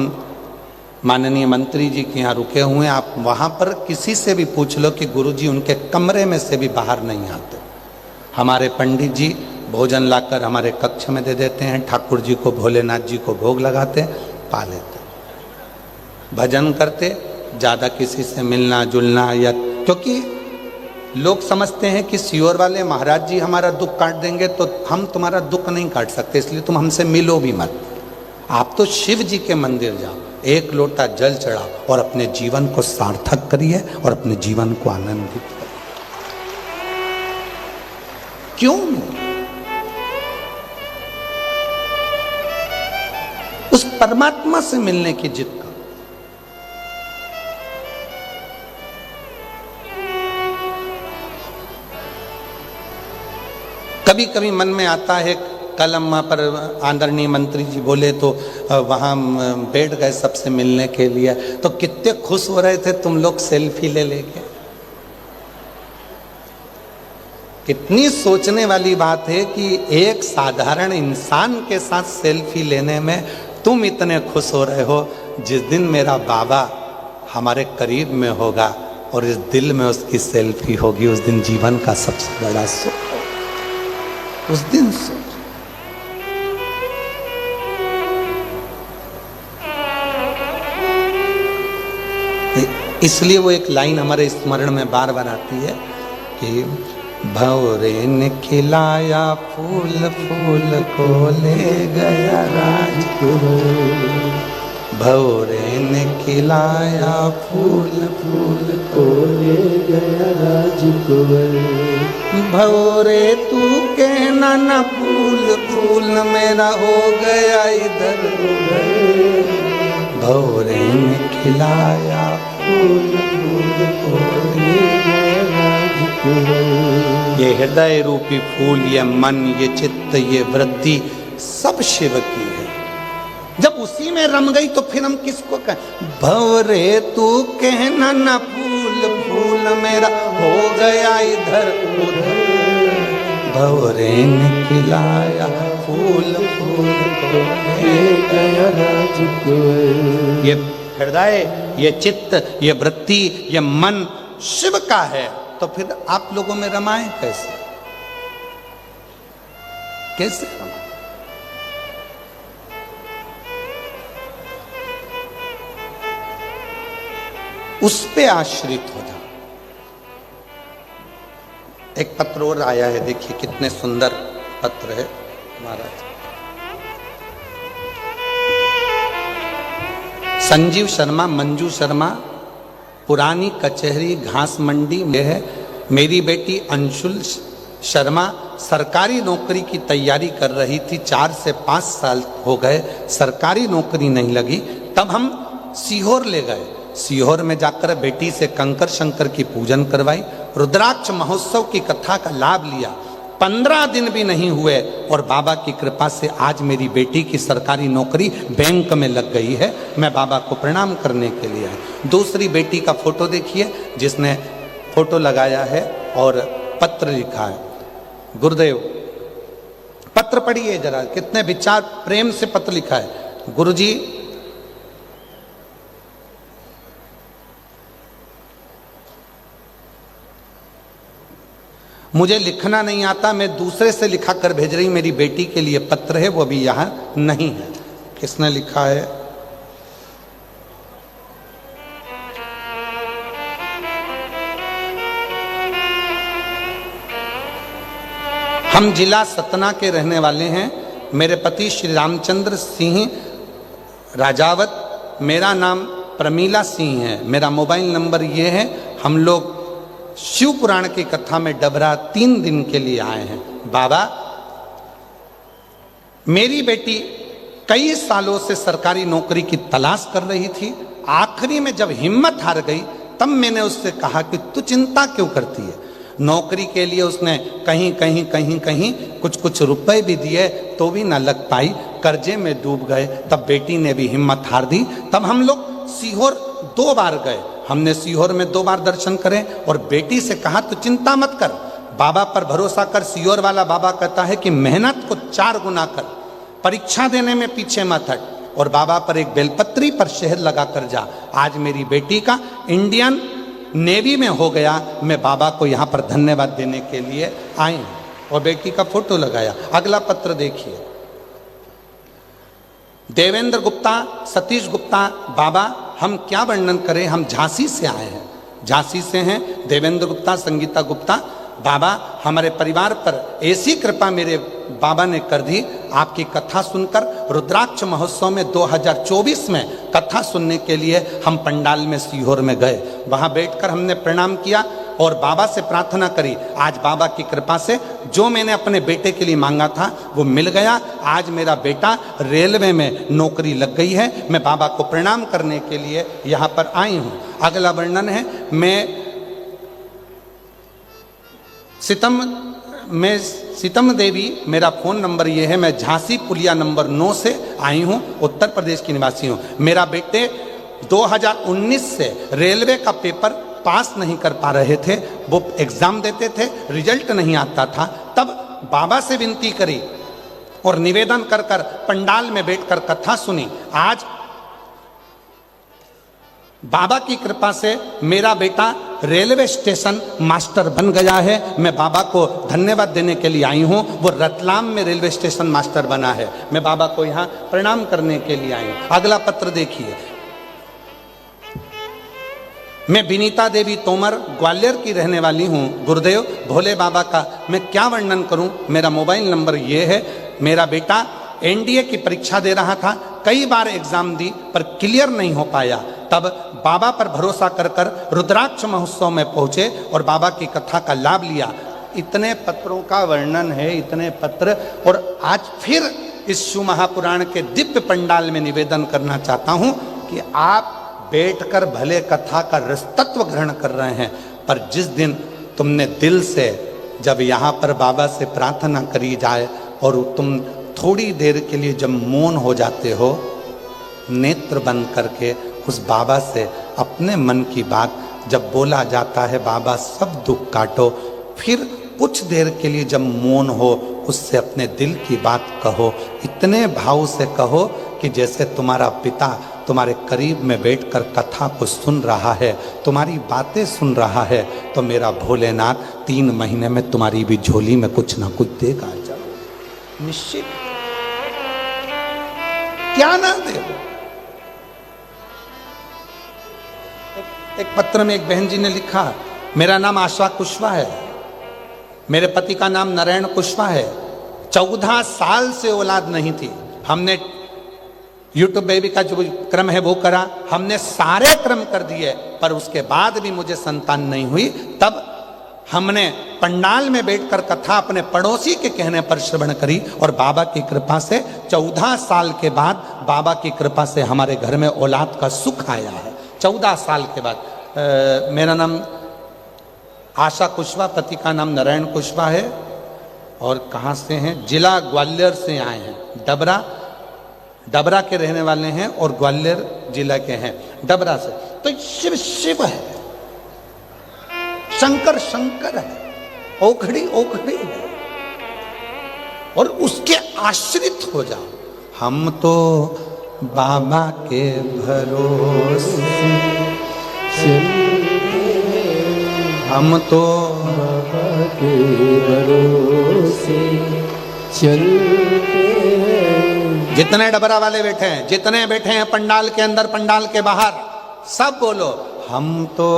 माननीय मंत्री जी के यहाँ रुके हुए हैं, आप वहाँ पर किसी से भी पूछ लो कि गुरुजी उनके कमरे में से भी बाहर नहीं आते। हमारे पंडित जी भोजन लाकर हमारे कक्ष में दे देते हैं, ठाकुर जी को, भोलेनाथ जी को भोग लगाते, पा लेते, भजन करते, ज़्यादा किसी से मिलना जुलना, या क्योंकि लोग समझते हैं कि सीहोर वाले महाराज जी हमारा दुख काट देंगे, तो हम तुम्हारा दुख नहीं काट सकते, इसलिए तुम हमसे मिलो भी मत। आप तो शिव जी के मंदिर जाओ, एक लोटा जल चढ़ाओ और अपने जीवन को सार्थक करिए और अपने जीवन को आनंदित करिए। क्यों नहीं? उस परमात्मा से मिलने की जिद करो। कभी कभी मन में आता है, कल हम वहाँ पर आदरणीय मंत्री जी बोले तो वहाँ बैठ गए सबसे मिलने के लिए, तो कितने खुश हो रहे थे तुम लोग सेल्फी ले लेके। कितनी सोचने वाली बात है कि एक साधारण इंसान के साथ सेल्फी लेने में तुम इतने खुश हो रहे हो। जिस दिन मेरा बाबा हमारे करीब में होगा और इस दिल में उसकी सेल्फी होगी, उस दिन जीवन का सबसे बड़ा सुख हो। उस दिन सुख। इसलिए वो एक लाइन हमारे स्मरण में बार बार आती है कि भंवरे ने खिलाया फूल, फूल को ले गया राजकुंवर। भंवरे ने खिलाया फूल, फूल को ले गया राजकुंवर। भंवरे तू कहना ना फूल, फूल मेरा हो गया इधर उधर। भंवरे ने खिलाया फूल, फूल को ले गया राजकुंवर। ये हृदय रूपी फूल, ये मन, ये चित्त, ये वृद्धि सब शिव की है। जब उसी में रम गई तो फिर हम किसको कहें? भंवरे तू कहना ना फूल, फूल मेरा हो गया इधर उधर। भंवरे ने खिलाया फूल, फूल को ले गया राजकुंवर। ये हृदय, ये चित्त, ये वृत्ति, ये मन शिव का है, तो फिर आप लोगों में रमाएं कैसे? कैसे रमाएं? उस पे आश्रित हो जाओ। एक पत्र और आया है, देखिए कितने सुंदर पत्र है महाराज। संजीव शर्मा, मंजू शर्मा, पुरानी कचहरी, घास मंडी में है। मेरी बेटी अंशुल शर्मा सरकारी नौकरी की तैयारी कर रही थी। 4 से 5 साल हो गए, सरकारी नौकरी नहीं लगी। तब हम सीहोर ले गए। सीहोर में जाकर बेटी से कंकर शंकर की पूजन करवाई, रुद्राक्ष महोत्सव की कथा का लाभ लिया। 15 दिन भी नहीं हुए और बाबा की कृपा से आज मेरी बेटी की सरकारी नौकरी बैंक में लग गई है। मैं बाबा को प्रणाम करने के लिए आया। दूसरी बेटी का फोटो देखिए, जिसने फोटो लगाया है और पत्र लिखा है। गुरुदेव, पत्र पढ़िए जरा, कितने विचार प्रेम से पत्र लिखा है। गुरुजी, मुझे लिखना नहीं आता, मैं दूसरे से लिखा कर भेज रही, मेरी बेटी के लिए पत्र है, वो अभी यहां नहीं है। किसने लिखा है? हम जिला सतना के रहने वाले हैं। मेरे पति श्री रामचंद्र सिंह राजावत, मेरा नाम प्रमीला सिंह है। मेरा मोबाइल नंबर ये है। हम लोग शिव पुराण की कथा में डबरा 3 दिन के लिए आए हैं। बाबा, मेरी बेटी कई सालों से सरकारी नौकरी की तलाश कर रही थी। आखिरी में जब हिम्मत हार गई, तब मैंने उससे कहा कि तू चिंता क्यों करती है। नौकरी के लिए उसने कहीं कुछ रुपए भी दिए तो भी ना लग पाई, कर्जे में डूब गए। तब बेटी ने भी हिम्मत हार दी। तब हम लोग सीहोर 2 बार गए। हमने सीहोर में 2 बार दर्शन करे और बेटी से कहा तो चिंता मत कर, बाबा पर भरोसा कर। सीहोर वाला बाबा कहता है कि मेहनत को 4 गुना कर, परीक्षा देने में पीछे मत हट और बाबा पर एक बेलपत्री पर शहद लगा कर जा। आज मेरी बेटी का इंडियन नेवी में हो गया। मैं बाबा को यहाँ पर धन्यवाद देने के लिए आई हूँ और बेटी का फोटो लगाया। अगला पत्र देखिए। देवेंद्र गुप्ता, सतीश गुप्ता, बाबा हम क्या वर्णन करें, हम झांसी से आए हैं। झांसी से हैं देवेंद्र गुप्ता, संगीता गुप्ता। बाबा, हमारे परिवार पर ऐसी कृपा मेरे बाबा ने कर दी। आपकी कथा सुनकर रुद्राक्ष महोत्सव में 2024 में कथा सुनने के लिए हम पंडाल में सीहोर में गए। वहां बैठकर हमने प्रणाम किया और बाबा से प्रार्थना करी। आज बाबा की कृपा से जो मैंने अपने बेटे के लिए मांगा था वो मिल गया। आज मेरा बेटा रेलवे में नौकरी लग गई है। मैं बाबा को प्रणाम करने के लिए यहाँ पर आई हूँ। अगला वर्णन है, मैं सीतम देवी, मेरा फ़ोन नंबर ये है। मैं झांसी पुलिया नंबर 9 से आई हूँ, उत्तर प्रदेश की निवासी हूँ। मेरा बेटे 2019 से रेलवे का पेपर पास नहीं कर पा रहे थे। वो एग्ज़ाम देते थे, रिजल्ट नहीं आता था। तब बाबा से विनती करी और निवेदन कर कर पंडाल में बैठकर कथा सुनी। आज बाबा की कृपा से मेरा बेटा रेलवे स्टेशन मास्टर बन गया है। मैं बाबा को धन्यवाद देने के लिए आई हूँ। वो रतलाम में रेलवे स्टेशन मास्टर बना है। मैं बाबा को यहाँ प्रणाम करने के लिए आई हूँ। अगला पत्र देखिए। मैं विनीता देवी तोमर, ग्वालियर की रहने वाली हूँ। गुरुदेव, भोले बाबा का मैं क्या वर्णन करूँ। मेरा मोबाइल नंबर ये है। मेरा बेटा एनडीए की परीक्षा दे रहा था, कई बार एग्जाम दी पर क्लियर नहीं हो पाया। तब बाबा पर भरोसा कर कर रुद्राक्ष महोत्सव में पहुंचे और बाबा की कथा का लाभ लिया। इतने पत्रों का वर्णन है, इतने पत्र। और आज फिर इस शिव महापुराण के दिव्य पंडाल में निवेदन करना चाहता हूं कि आप बैठकर भले कथा का रसतत्व ग्रहण कर रहे हैं, पर जिस दिन तुमने दिल से जब यहाँ पर बाबा से प्रार्थना करी जाए और तुम थोड़ी देर के लिए जब मौन हो जाते हो, नेत्र बंद करके उस बाबा से अपने मन की बात जब बोला जाता है, बाबा सब दुख काटो, फिर कुछ देर के लिए जब मौन हो उससे अपने दिल की बात कहो। इतने भाव से कहो कि जैसे तुम्हारा पिता तुम्हारे करीब में बैठकर कथा को सुन रहा है, तुम्हारी बातें सुन रहा है। तो मेरा भोलेनाथ 3 महीने में तुम्हारी भी झोली में कुछ ना कुछ देगा। चलो निश्चित, क्या ना दे। एक पत्र में एक बहन जी ने लिखा, मेरा नाम आशा कुशवाहा है, मेरे पति का नाम नारायण कुशवाहा है, 14 साल से औलाद नहीं थी। हमने यूट्यूब बेबी का जो क्रम है वो करा, हमने सारे क्रम कर दिए, पर उसके बाद भी मुझे संतान नहीं हुई। तब हमने पंडाल में बैठकर कथा अपने पड़ोसी के कहने पर श्रवण करी और बाबा की कृपा से 14 साल के बाद बाबा की कृपा से हमारे घर में औलाद का सुख आया है। 14 साल के बाद। मेरा नाम आशा कुशवाहा, पति का नाम नारायण कुशवाहा है और कहाँ से हैं? जिला ग्वालियर से आए हैं। डबरा के रहने वाले हैं और ग्वालियर जिला के हैं, डबरा से। तो शिव शिव है, शंकर शंकर है, ओखड़ी ओखड़ी है, और उसके आश्रित हो जाओ। हम तो बाबा के भरोसे हम तो बाबा के भरोसे चलते हैं। जितने डबरा वाले बैठे हैं, जितने बैठे हैं पंडाल के अंदर, पंडाल के बाहर, सब बोलो हम तो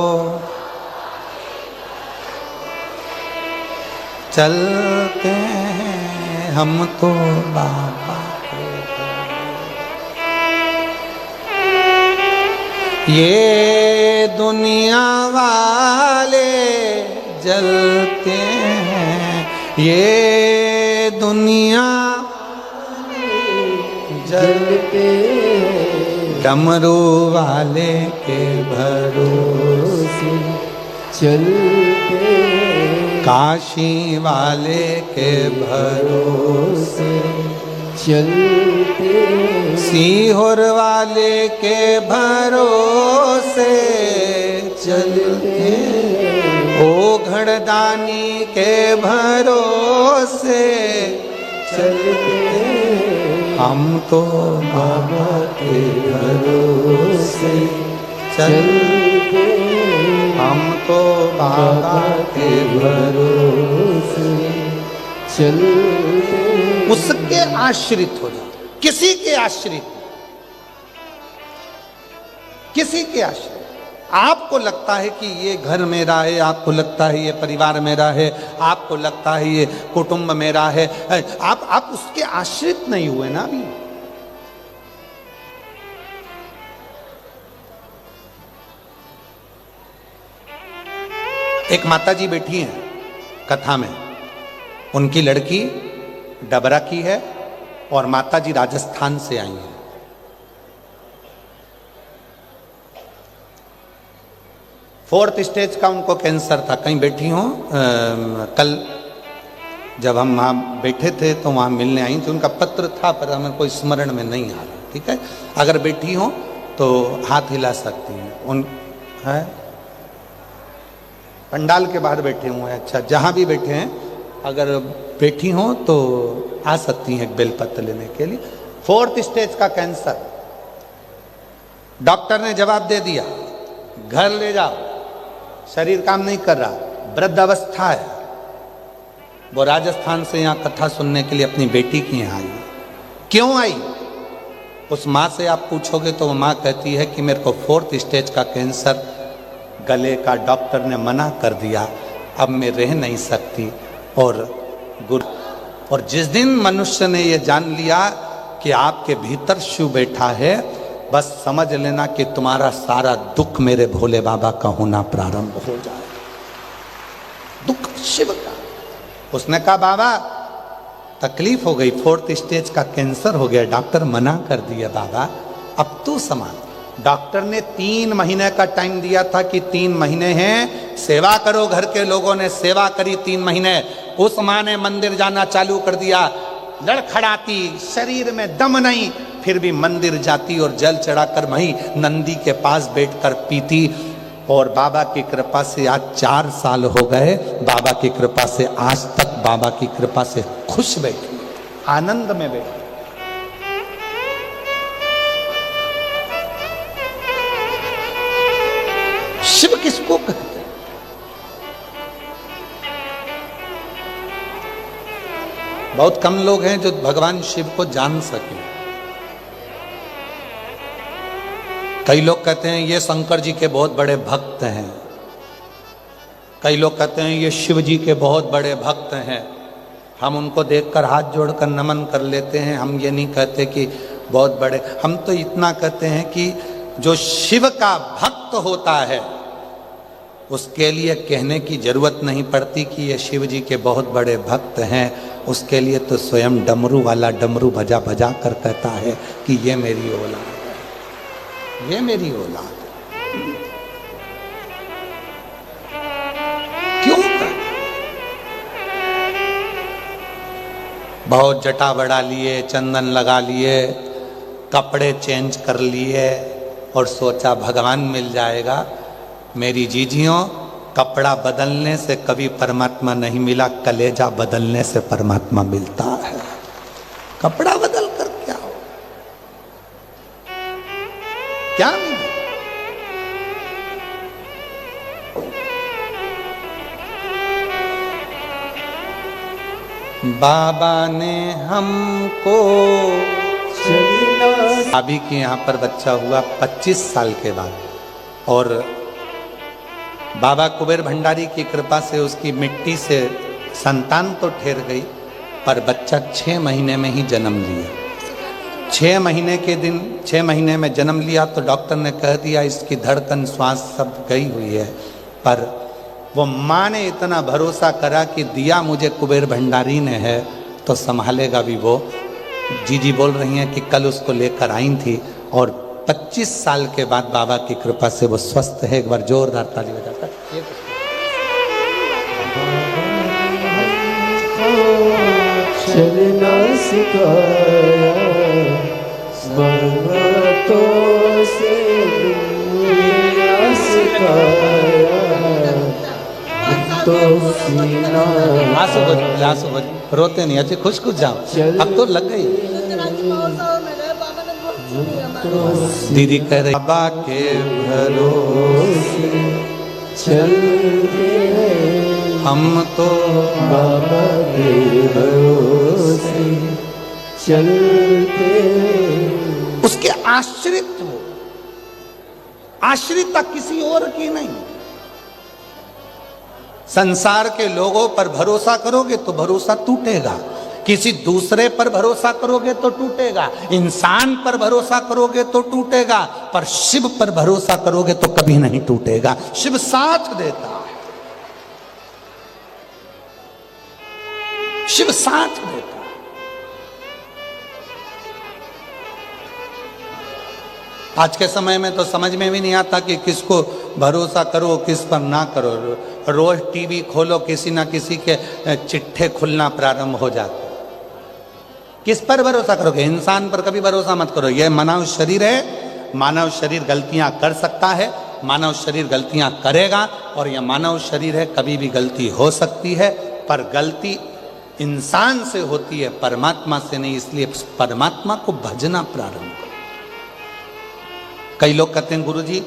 चलते हैं, हम तो बाबा के। ये दुनिया वाले जलते हैं, ये दुनिया जलते हैं, डमरू वाले के भरोसे चलते हैं, काशी वाले के भरोसे चलते हैं, सीहोर वाले के भरोसे चलते हैं, ओ घड़दानी के भरोसे चलते हैं। हम तो बाबा के भरोसे चलते हैं, हम तो बाबा के भरोसे चलते हैं। उसके आश्रित हो जाओ, किसी के आश्रित, किसी के आश्रित। आपको लगता है कि ये घर मेरा है, आपको लगता है ये परिवार मेरा है, आपको लगता है ये कुटुंब मेरा है, आप उसके आश्रित नहीं हुए ना अभी। एक माताजी बैठी हैं कथा में, उनकी लड़की डबरा की है और माताजी राजस्थान से आई हैं। फोर्थ स्टेज का उनको कैंसर था। कहीं बैठी हूँ, कल जब हम वहाँ बैठे थे तो वहाँ मिलने आई थी, उनका पत्र था पर हमें कोई स्मरण में नहीं आ रहा। ठीक है, अगर बैठी हो तो हाथ हिला सकती हैं। उन है पंडाल के बाहर बैठे हुए हैं, अच्छा जहाँ भी बैठे हैं, अगर बैठी हो तो आ सकती हैं एक बेलपत्र लेने के लिए। 4th स्टेज का कैंसर, डॉक्टर ने जवाब दे दिया घर ले जाओ, शरीर काम नहीं कर रहा, वृद्ध अवस्था है। वो राजस्थान से यहाँ कथा सुनने के लिए अपनी बेटी के यहाँ आई। क्यों आई? उस माँ से आप पूछोगे तो वो माँ कहती है कि मेरे को 4th स्टेज का कैंसर गले का डॉक्टर ने मना कर दिया, अब मैं रह नहीं सकती। और जिस दिन मनुष्य ने ये जान लिया कि आपके भीतर शिव बैठा है, बस समझ लेना कि तुम्हारा सारा दुख मेरे भोले बाबा का होना प्रारंभ हो जाएगा। दुख शिव का। उसने कहा बाबा तकलीफ हो गई, 4th स्टेज का कैंसर हो गया, डॉक्टर मना कर दिया बाबा, अब तू संभाल। डॉक्टर ने 3 महीने का टाइम दिया था कि 3 महीने हैं, सेवा करो। घर के लोगों ने सेवा करी 3 महीने। उस माँ ने मंदिर जाना चालू कर दिया, लड़खड़ाती, शरीर में दम नहीं, फिर भी मंदिर जाती और जल चढ़ाकर वहीं नंदी के पास बैठकर पीती। और बाबा की कृपा से आज 4 साल हो गए, बाबा की कृपा से आज तक बाबा की कृपा से खुश बैठी, आनंद में बैठी। शिव किसको कहते हैं? बहुत कम लोग हैं जो भगवान शिव को जान सके। कई लोग कहते हैं ये शंकर जी के बहुत बड़े भक्त हैं, कई लोग कहते हैं ये शिव जी के बहुत बड़े भक्त हैं। हम उनको देखकर हाथ जोड़कर नमन कर लेते हैं। हम ये नहीं कहते कि बहुत बड़े, हम तो इतना कहते हैं कि जो शिव का भक्त होता है उसके लिए कहने की जरूरत नहीं पड़ती कि ये शिव जी के बहुत बड़े भक्त हैं। उसके लिए तो स्वयं डमरू वाला डमरू बजा बजा कर कहता है कि ये मेरी औलाद है, ये मेरी औलाद है। क्यों कर? बहुत जटा बढ़ा लिए, चंदन लगा लिए, कपड़े चेंज कर लिए और सोचा भगवान मिल जाएगा। मेरी जीजियों, कपड़ा बदलने से कभी परमात्मा नहीं मिला, कलेजा बदलने से परमात्मा मिलता है। कपड़ा बदल कर क्या हो, क्या मिले? बाबा ने हमको अभी के यहाँ पर बच्चा हुआ 25 साल के बाद, और बाबा कुबेर भंडारी की कृपा से उसकी मिट्टी से संतान तो ठहर गई, पर बच्चा 6 महीने में ही जन्म लिया। 6 महीने के दिन, 6 महीने में जन्म लिया तो डॉक्टर ने कह दिया इसकी धड़कन श्वास सब गई हुई है। पर वो माँ ने इतना भरोसा करा कि दिया मुझे कुबेर भंडारी ने है तो संभालेगा भी वो। जीजी बोल रही हैं कि कल उसको लेकर आई थी और 25 साल के बाद बाबा की कृपा से वो स्वस्थ है। एक बार जोरदार ताली बजाकर। चलना सिखाया बातों से दुनिया सिखाया तो सीना। आंसू बज, रोते नहीं, अच्छे खुश खुश जाओ, अब तो लग गई। दीदी कह रही बाबा के भरोसे चलते हम तो, बाबा के भरोसे चलते। उसके आश्रित हो, आश्रितता किसी और की नहीं। संसार के लोगों पर भरोसा करोगे तो भरोसा टूटेगा, किसी दूसरे पर भरोसा करोगे तो टूटेगा, इंसान पर भरोसा करोगे तो टूटेगा, पर शिव पर भरोसा करोगे तो कभी नहीं टूटेगा। शिव साथ देता है, शिव साथ देता है। आज के समय में तो समझ में भी नहीं आता कि किसको भरोसा करो किस पर ना करो। रोज टीवी खोलो, किसी ना किसी के चिट्ठे खुलना प्रारंभ हो जाते। किस पर भरोसा करोगे? इंसान पर कभी भरोसा मत करो। यह मानव शरीर है, मानव शरीर गलतियां कर सकता है, मानव शरीर गलतियां करेगा, और यह मानव शरीर है, कभी भी गलती हो सकती है, पर गलती इंसान से होती है, परमात्मा से नहीं। इसलिए परमात्मा को भजना प्रारंभ करो। कई लोग कहते हैं गुरुजी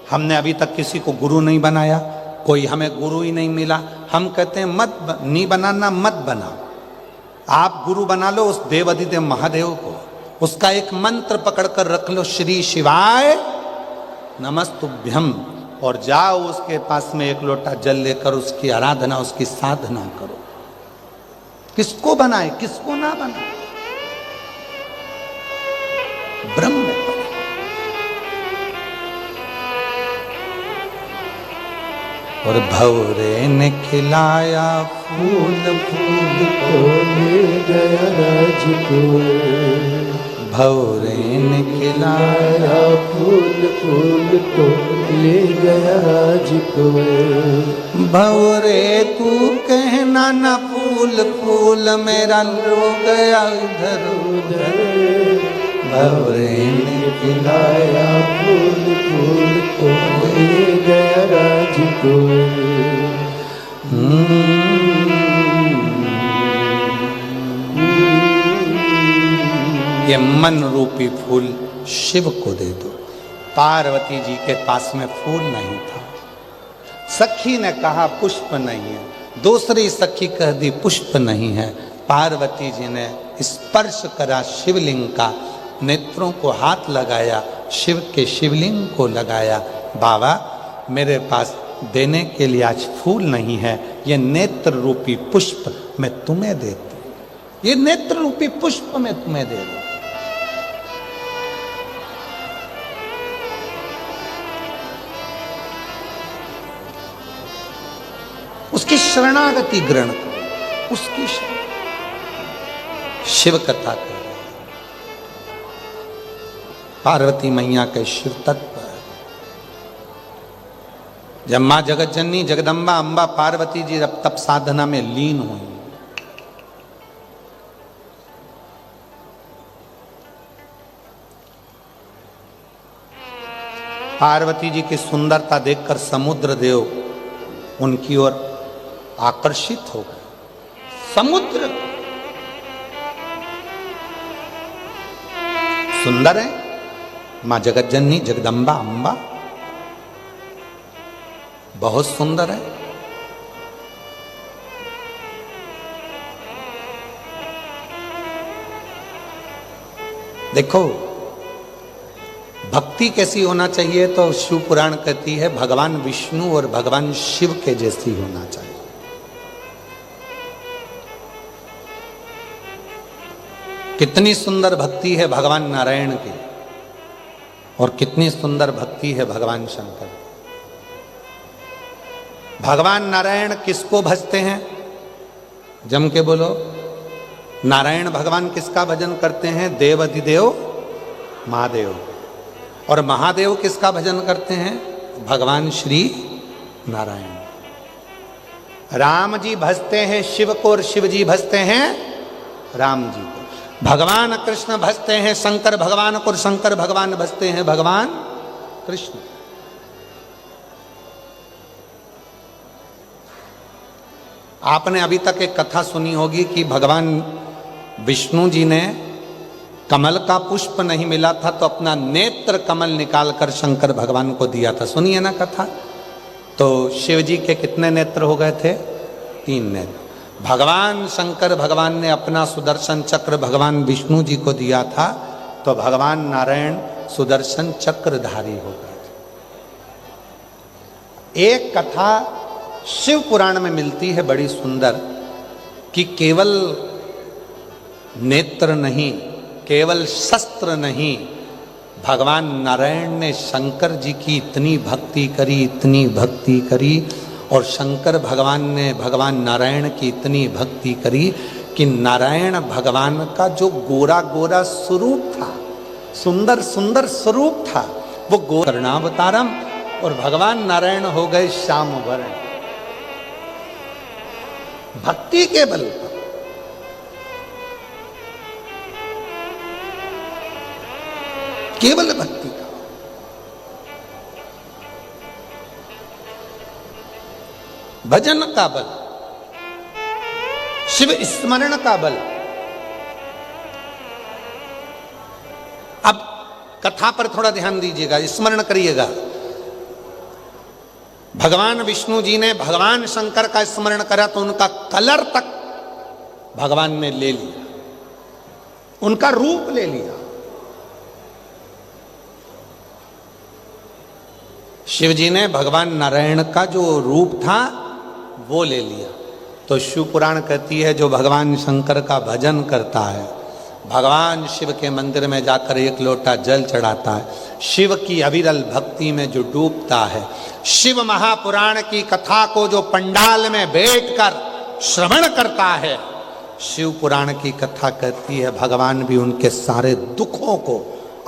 हमने अभी तक किसी को गुरु नहीं बनाया, कोई हमें गुरु ही नहीं मिला। हम कहते हैं नहीं बनाना, मत बना। आप गुरु बना लो उस देवाधिदेव महादेव को, उसका एक मंत्र पकड़कर रख लो, श्री शिवाय नमस्तुभ्यम, और जाओ उसके पास में एक लोटा जल लेकर उसकी आराधना, उसकी साधना करो। किसको बनाए, किसको ना बनाए, ब्रह्म में पड़े। और भौरे ने खिलाया फूल फूल को ले गया राजकुल, भौरे ने खिलाया फूल फूल को ले गया राजकुल। भौरे तू कहना न फूल फूल मेरा रो गया इधर उधर। भौरे ने खिलाया फूल फूल को ले गया राजकुल। ये मन रूपी फूल शिव को दे दो। पार्वती जी के पास में फूल नहीं था, सखी ने कहा पुष्प नहीं है, दूसरी सखी कह दी पुष्प नहीं है। पार्वती जी ने स्पर्श करा शिवलिंग का, नेत्रों को हाथ लगाया, शिव के शिवलिंग को लगाया, बाबा मेरे पास देने के लिए आज फूल नहीं है, ये नेत्र रूपी पुष्प मैं तुम्हें देती हूं, ये नेत्र रूपी पुष्प मैं तुम्हें दे दूं। उसकी शरणागति ग्रहण करो, उसकी शिव कथा करो। पार्वती मैया के शिव तत्व, जब मां जगत जननी जगदम्बा अंबा पार्वती जी तप साधना में लीन हुई, पार्वती जी की सुंदरता देखकर समुद्र देव उनकी ओर आकर्षित हो गए। समुद्र सुंदर है, मां जगत जननी जगदम्बा अंबा बहुत सुंदर है। देखो भक्ति कैसी होना चाहिए, तो शिव पुराण कहती है भगवान विष्णु और भगवान शिव के जैसी होना चाहिए। कितनी सुंदर भक्ति है भगवान नारायण की, और कितनी सुंदर भक्ति है भगवान शंकर। भगवान नारायण किसको भजते हैं? जम के बोलो। नारायण भगवान किसका भजन करते हैं? देव अधिदेव महादेव। और महादेव किसका भजन करते हैं? भगवान श्री नारायण। राम जी भजते हैं शिव को और शिव जी भजते हैं राम जी को। भगवान कृष्ण भजते हैं शंकर भगवान को और शंकर भगवान भजते हैं भगवान कृष्ण। आपने अभी तक एक कथा सुनी होगी कि भगवान विष्णु जी ने कमल का पुष्प नहीं मिला था तो अपना नेत्र कमल निकालकर शंकर भगवान को दिया था। सुनिए ना कथा। तो शिव जी के कितने नेत्र हो गए थे? 3 नेत्र। भगवान शंकर भगवान ने अपना सुदर्शन चक्र भगवान विष्णु जी को दिया था तो भगवान नारायण सुदर्शन चक्रधारी हो गए थे। एक कथा शिव पुराण में मिलती है बड़ी सुंदर कि केवल नेत्र नहीं, केवल शस्त्र नहीं, भगवान नारायण ने शंकर जी की इतनी भक्ति करी, इतनी भक्ति करी, और शंकर भगवान ने भगवान नारायण की इतनी भक्ति करी कि नारायण भगवान का जो गोरा गोरा स्वरूप था, सुंदर सुंदर स्वरूप था, वो कर्णावतारम, और भगवान नारायण हो गए श्याम वर्ण। भक्ति के बल पर। केवल भक्ति का। भजन का बल, शिव स्मरण का बल। अब कथा पर थोड़ा ध्यान दीजिएगा, स्मरण करिएगा। भगवान विष्णु जी ने भगवान शंकर का स्मरण करा तो उनका कलर तक भगवान ने ले लिया, उनका रूप ले लिया। शिव जी ने भगवान नारायण का जो रूप था वो ले लिया। तो शिव पुराण कहती है जो भगवान शंकर का भजन करता है, भगवान शिव के मंदिर में जाकर 1 लोटा जल चढ़ाता है, शिव की अविरल भक्ति में जो डूबता है, शिव महापुराण की कथा को जो पंडाल में बैठकर श्रवण करता है, शिव पुराण की कथा कहती है भगवान भी उनके सारे दुखों को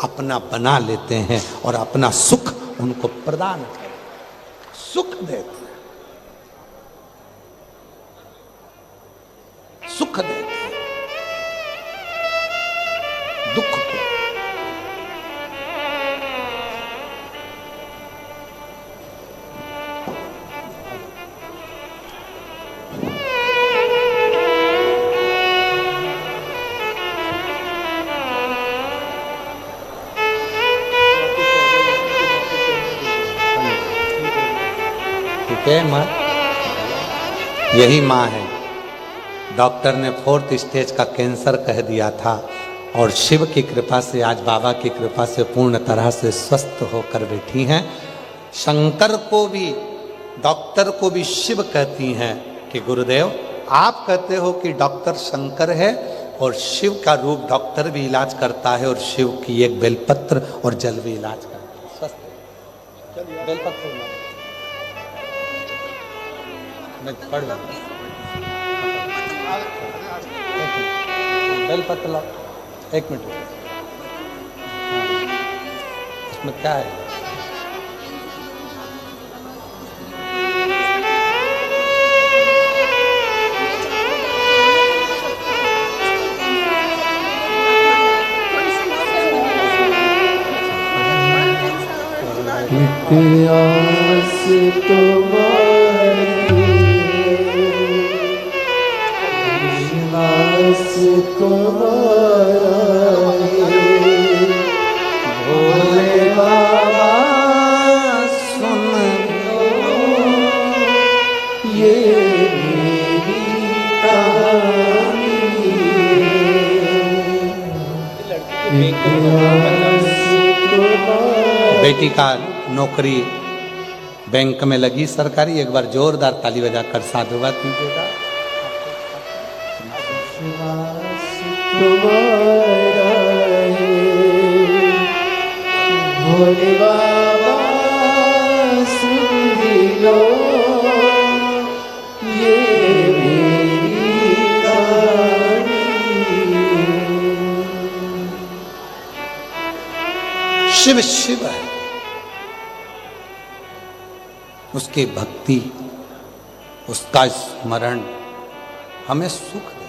अपना बना लेते हैं और अपना सुख उनको प्रदान करते हैं, सुख देते हैं, सुख देते हैं, दुख को। ठीक है माँ, यही माँ है। डॉक्टर ने 4th स्टेज का कैंसर कह दिया था और शिव की कृपा से, आज बाबा की कृपा से पूर्ण तरह से स्वस्थ होकर बैठी हैं। शंकर को भी, डॉक्टर को भी शिव कहती हैं कि गुरुदेव आप कहते हो कि डॉक्टर शंकर है, और शिव का रूप डॉक्टर भी इलाज करता है, और शिव की एक बेलपत्र और जल भी इलाज करता है। स्वस्थ चलिए बेलपत्र मैं पढ़ बेलपत्र लाओ, एक मिनट। इसमें क्या है? आस तुम्हारी, विश्वास तुम्हारा भोले बाबा सुन लो ये मेरी कहानी। बेटी का नौकरी बैंक में लगी सरकारी, एक बार जोरदार ताली बजाकर साधुवाद दीजिएगा। तुम्हारा है भोले बाबा सुन लो ये मेरी कहानी। शिव शिव है, उसकी भक्ति, उसका स्मरण हमें सुख देता।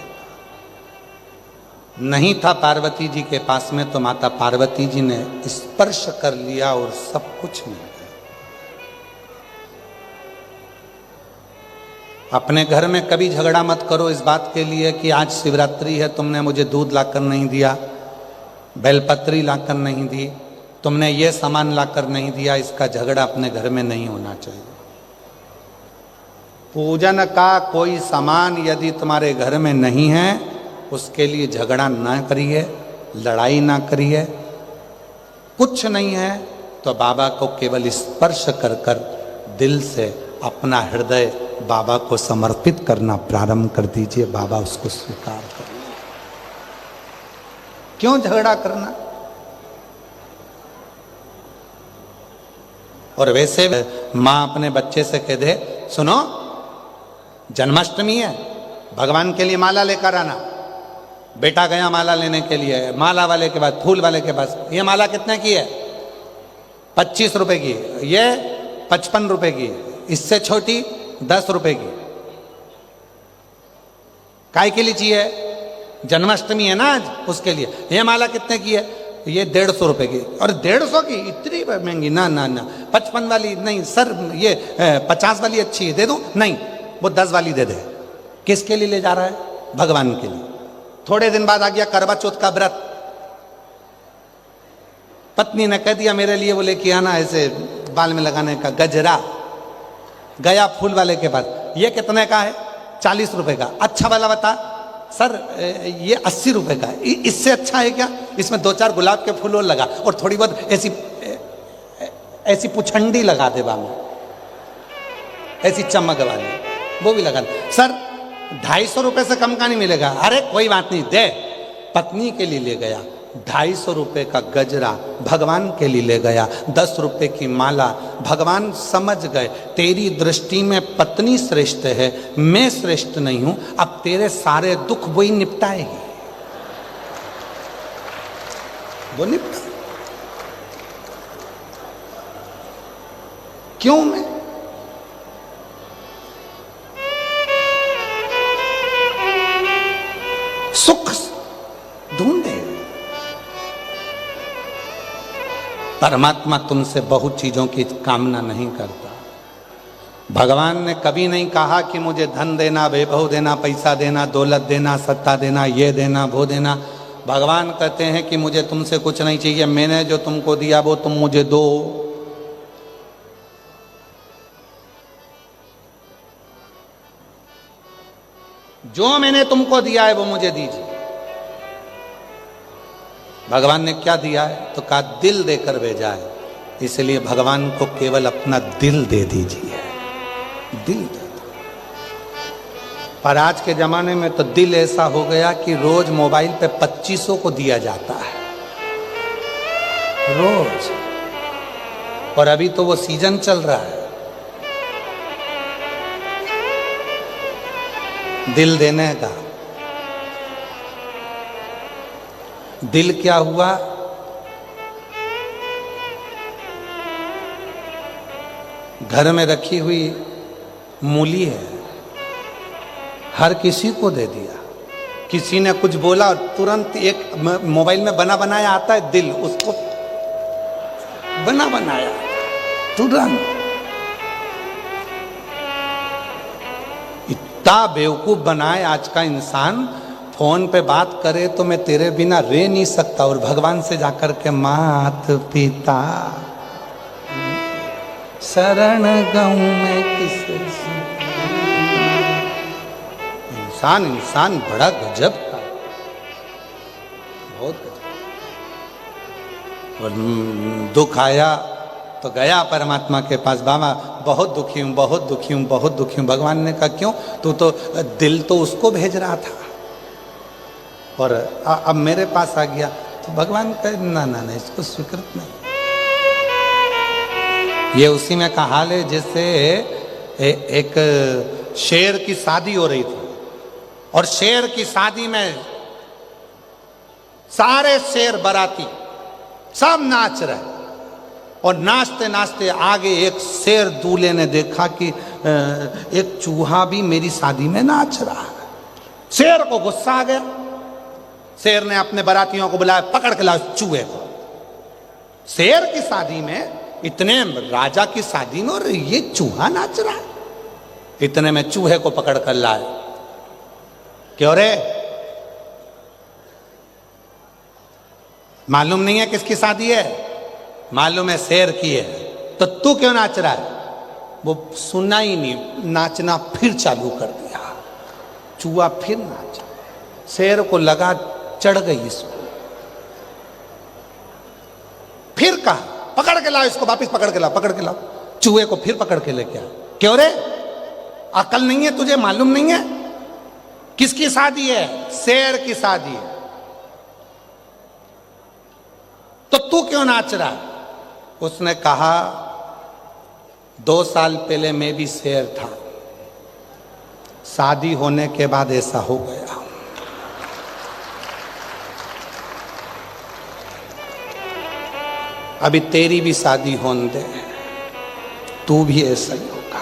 नहीं था पार्वती जी के पास में तो माता पार्वती जी ने स्पर्श कर लिया और सब कुछ मिल गया। अपने घर में कभी झगड़ा मत करो इस बात के लिए कि आज शिवरात्रि है, तुमने मुझे दूध लाकर नहीं दिया, बेलपत्री लाकर नहीं दी, तुमने ये सामान लाकर नहीं दिया। इसका झगड़ा अपने घर में नहीं होना चाहिए। पूजन का कोई सामान यदि तुम्हारे घर में नहीं है, उसके लिए झगड़ा ना करिए, लड़ाई ना करिए। कुछ नहीं है तो बाबा को केवल स्पर्श कर कर दिल से अपना हृदय बाबा को समर्पित करना प्रारंभ कर दीजिए। बाबा उसको स्वीकार करेंगे। क्यों झगड़ा करना? और वैसे माँ अपने बच्चे से कह दे, सुनो जन्माष्टमी है, भगवान के लिए माला लेकर आना। बेटा गया माला लेने के लिए, माला वाले के पास, फूल वाले के पास, ये माला कितने की है? 25 रुपए की, ये 55 रुपए की, इससे छोटी 10 रुपए की। काय के लिए चाहिए? जन्माष्टमी है ना आज, उसके लिए। ये माला कितने की है? ये 150 रुपए की। और 150 की इतनी महंगी? ना ना ना, 55 वाली नहीं सर, ये 50 वाली अच्छी है, दे दूं? नहीं, वो 10 वाली दे दे। किसके लिए ले जा रहा है? भगवान के लिए। थोड़े दिन बाद आ गया करवा चौथ का व्रत, पत्नी ने कह दिया मेरे लिए वो लेके आना ऐसे बाल में लगाने का गजरा। गया फूल वाले के पास, ये कितने का है? 40 रुपए का। अच्छा वाला बता सर, ये 80 रुपए का है। इससे अच्छा है क्या? इसमें 2-4 गुलाब के फूल और लगा, और थोड़ी बहुत ऐसी पुछंडी लगा दे बाबू, ऐसी चमक वाली, वो भी लगा दे। सर 250 रुपए से कम का नहीं मिलेगा। अरे कोई बात नहीं, दे। पत्नी के लिए ले गया 250 रुपए का गजरा, भगवान के लिए ले गया 10 रुपए की माला। भगवान समझ गए तेरी दृष्टि में पत्नी श्रेष्ठ है, मैं श्रेष्ठ नहीं हूं, अब तेरे सारे दुख वही निपटाएगी, वो निपटा। क्यों? मैं सुख ढूंढे। परमात्मा तुमसे बहुत चीजों की कामना नहीं करता। भगवान ने कभी नहीं कहा कि मुझे धन देना, वैभव देना, पैसा देना, दौलत देना, सत्ता देना, ये देना, वो देना। भगवान कहते हैं कि मुझे तुमसे कुछ नहीं चाहिए, मैंने जो तुमको दिया वो तुम मुझे दो। जो मैंने तुमको दिया है वो मुझे दीजिए। भगवान ने क्या दिया है? तो कहा दिल देकर भेजा है, इसलिए भगवान को केवल अपना दिल दे दीजिए, दिल दे दो। पर आज के जमाने में तो दिल ऐसा हो गया कि रोज मोबाइल पे 2500 को दिया जाता है, रोज। और अभी तो वो सीजन चल रहा है दिल देने का। दिल क्या हुआ? घर में रखी हुई मूली है, हर किसी को दे दिया। किसी ने कुछ बोला और तुरंत एक मोबाइल में बना बनाया आता है दिल, उसको बना बनाया तुरंत। इतना बेवकूफ बनाए आज का इंसान, फोन पे बात करे तो मैं तेरे बिना रह नहीं सकता, और भगवान से जाकर के मात पिता शरण गऊं मैं किसे। इंसान बड़ा गजब का, बहुत गजब। और दुख आया तो गया परमात्मा के पास, बाबा बहुत दुखी हूँ, बहुत दुखी हूँ, बहुत दुखी हूँ। भगवान ने कहा क्यों? तू तो दिल तो उसको भेज रहा था और अब मेरे पास आ गया। तो भगवान कहे ना ना ना, इसको स्वीकृत नहीं। ये उसी में का हाल है जैसे एक शेर की शादी हो रही थी, और शेर की शादी में सारे शेर बाराती सब नाच रहे, और नाचते नाचते आगे एक शेर दूल्हे ने देखा कि एक चूहा भी मेरी शादी में नाच रहा है। शेर को गुस्सा आ गया, शेर ने अपने बारातियों को बुलाया, पकड़ के लाओ चूहे को। शेर की शादी में, इतने राजा की शादी में, और ये चूहा नाच रहा है। इतने में चूहे को पकड़ कर लाए। क्यों रे, मालूम नहीं है किसकी शादी है? मालूम है शेर की है। तो तू क्यों नाच रहा है? वो सुना ही नहीं, नाचना फिर चालू कर दिया। चूहा फिर नाचा, शेर को लगा चढ़ गई इसको। फिर कहा पकड़ के लाओ इसको, वापिस पकड़ के लाओ, पकड़ के लाओ। चूहे को फिर पकड़ के लेके आ। क्यों रे, अकल नहीं है तुझे? मालूम नहीं है किसकी शादी है? शेर की शादी है। तो तू क्यों नाच रहा? उसने कहा 2 साल पहले मैं भी शेर था, शादी होने के बाद ऐसा हो गया। अभी तेरी भी शादी होने दे, तू भी ऐसा ही होगा।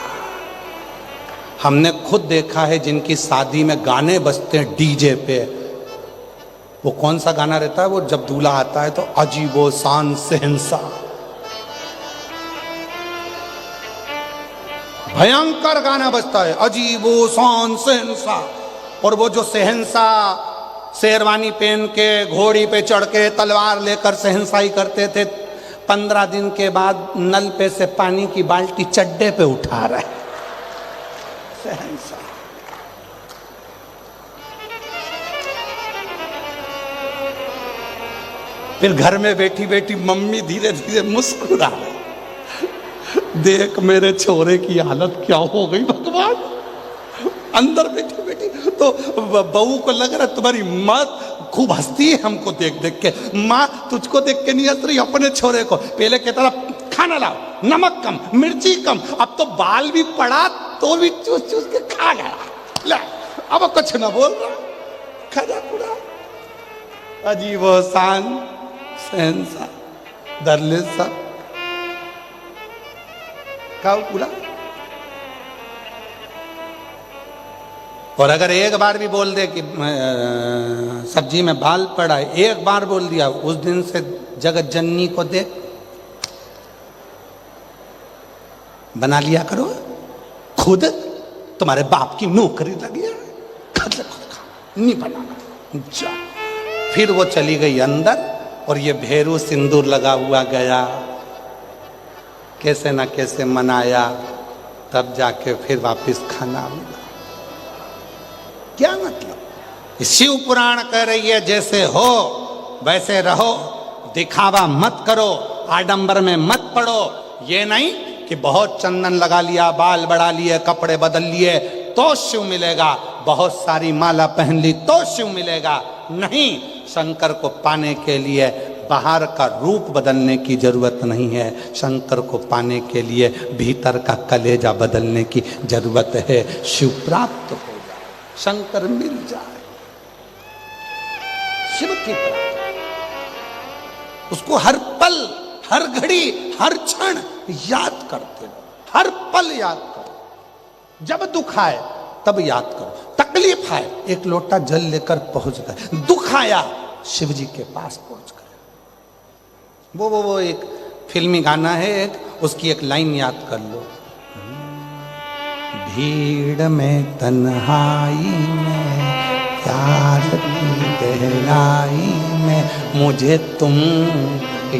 हमने खुद देखा है जिनकी शादी में गाने बजते हैं डीजे पे। वो कौन सा गाना रहता है? वो जब दूल्हा आता है तो अजीबो शान शहंशाह, भयंकर गाना बजता है, अजीबो शान शहंशाह। और वो जो शहंशाह शेरवानी पहन के, घोड़ी पे चढ़ के, तलवार लेकर शहंशाही करते थे, 15 दिन के बाद नल पे से पानी की बाल्टी चड्डे पे उठा रहा है शहंशाह। फिर घर में बैठी बैठी मम्मी धीरे धीरे मुस्कुरा रही, देख मेरे छोरे की हालत क्या हो गई भगवान। अंदर बैठी बैठी तो बहू को लग रहा तुम्हारी माँ खूब हंसती है हमको देख देख के। माँ तुझको देख के नहीं हंस रही, अपने छोरे को। पहले कहता था खाना लाओ, नमक कम, मिर्ची कम, अब तो बाल भी पड़ा तो भी चूस चूस के खा गया। ले अब कुछ ना बोल रहा, खजा पूरा अजीब शान शहंशाह दरले सा का पूरा। और अगर एक बार भी बोल दे कि सब्जी में बाल पड़ा है, एक बार बोल दिया, उस दिन से जगत जननी को देख बना लिया करो खुद। तुम्हारे बाप की नौकरी लगी है, खुद नहीं बनाना जा। फिर वो चली गई अंदर, और ये भेरू सिंदूर लगा हुआ गया, कैसे ना कैसे मनाया, तब जाके फिर वापस खाना मिला। क्या मतलब? शिव पुराण कह रही है जैसे हो वैसे रहो, दिखावा मत करो, आडंबर में मत पड़ो। ये नहीं कि बहुत चंदन लगा लिया, बाल बढ़ा लिए, कपड़े बदल लिए तो शिव मिलेगा, बहुत सारी माला पहन ली तो शिव मिलेगा। नहीं, शंकर को पाने के लिए बाहर का रूप बदलने की जरूरत नहीं है, शंकर को पाने के लिए भीतर का कलेजा बदलने की जरूरत है। शिव प्राप्त हो जाए, शंकर मिल जाए, शिव की प्राप्ति, उसको हर पल, हर घड़ी, हर क्षण याद करते रहो, हर पल याद करो। जब दुख आए तब याद करो, तकलीफ आए एक लोटा जल लेकर पहुंच गए, दुख आया शिव जी के पास पहुंच गए। वो एक फिल्मी गाना है एक, उसकी एक लाइन याद कर लो। भीड़ में तन्हाई में प्यार की गहराई में मुझे तुम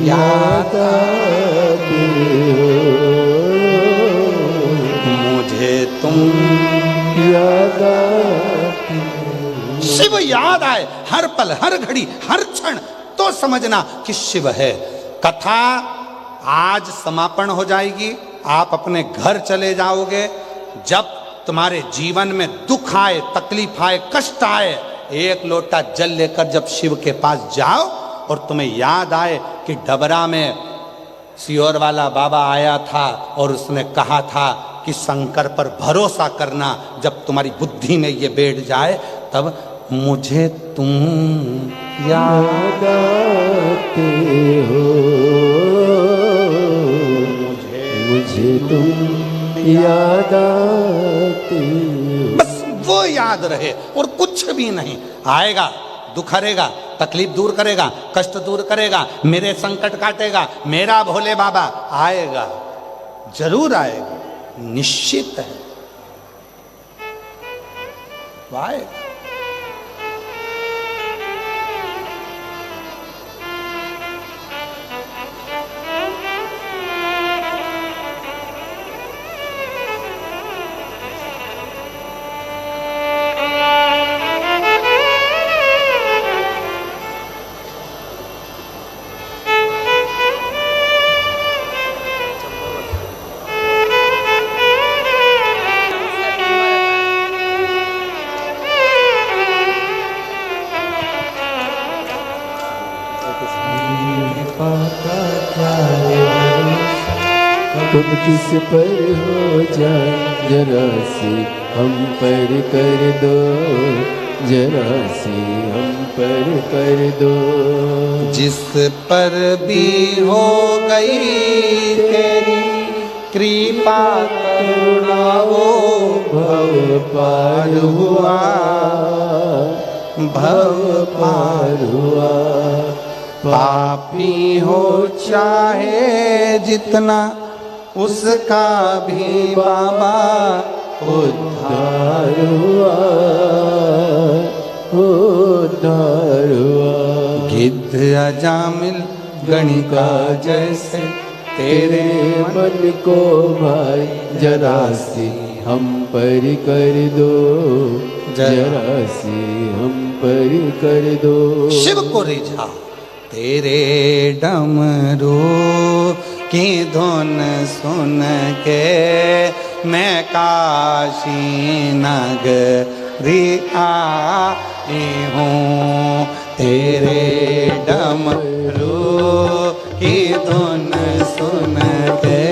याद आती हो, मुझे तुम याद आती हो। शिव याद आए हर पल, हर घड़ी, हर क्षण, तो समझना कि शिव है। कथा आज समापन हो जाएगी, आप अपने घर चले जाओगे। जब तुम्हारे जीवन में दुख आए, तकलीफ आए, कष्ट आए, एक लोटा जल लेकर जब शिव के पास जाओ और तुम्हें याद आए कि डबरा में सियोर वाला बाबा आया था और उसने कहा था कि शंकर पर भरोसा करना, जब तुम्हारी बुद्धि में ये बैठ जाए तब मुझे तुम याद आते हो, मुझे तुम याद आते हो। बस वो याद रहे और कुछ भी नहीं। आएगा, दुख हरेगा, तकलीफ दूर करेगा, कष्ट दूर करेगा, मेरे संकट काटेगा, मेरा भोले बाबा आएगा, जरूर आएगा, निश्चित है आएगा। तुम किस पर हो जाए जरा सी हम पर कर दो, जरा सी हम पर कर दो। जिस पर भी हो गई तेरी कृपा करुणा वो भव पार हुआ, भव पार हुआ। पापी हो चाहे जितना उसका भी बाबा उद्धार हुआ, उद्धार हुआ। गिद्ध अजामिल गणिका जैसे तेरे मन को भाई जरा सी हम पर कर दो, जरा सी हम पर कर दो। शिव को रिझा तेरे डमरू की धुन सुन के मैं काशी नगरी आई हूँ। तेरे डमरू की धुन सुन के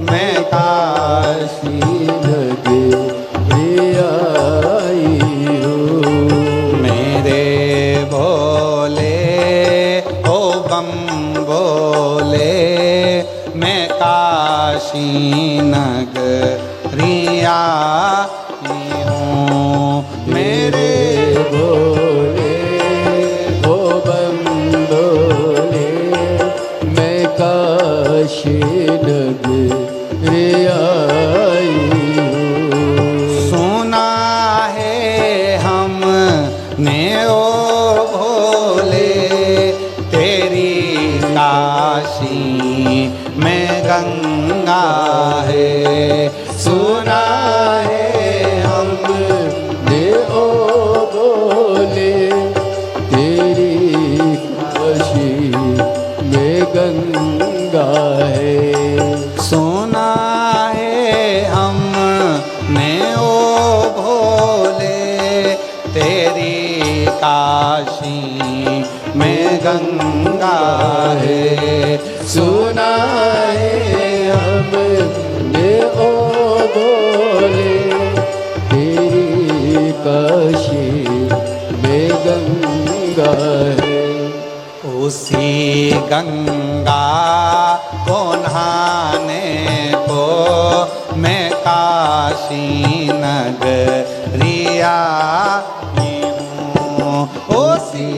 मैं काशी नगरी आई हूँ। मेरे भोले ओ बम बोले मैं काशी नगरी आई हूँ। मेरे भोले ओ बम बोले मैं काशी नगरी आई हूँ। सुना है हमने ओ भोले तेरी काशी में गंगा है। सुना है हमने ओ भोले तेरी में गंगा है। सुना है हमने ओ बोले तेरी काशी में गंगा है। उसी गंगा को नहाने को मैं काशी नगरी आई हूँ। उसी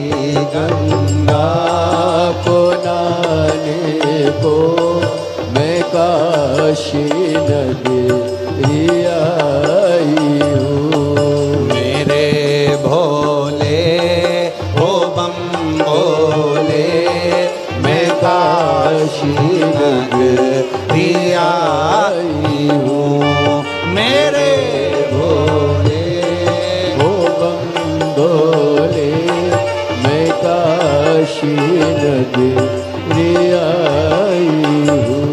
गंगा को नहाने को मैं काशी नगरी आई हूँ। मेरे भोले ओ बम भोले मैं काशी नगरी आई हूँ। मेरे भोले ओ बम भोले मैं काशी नगरी आई हूँ।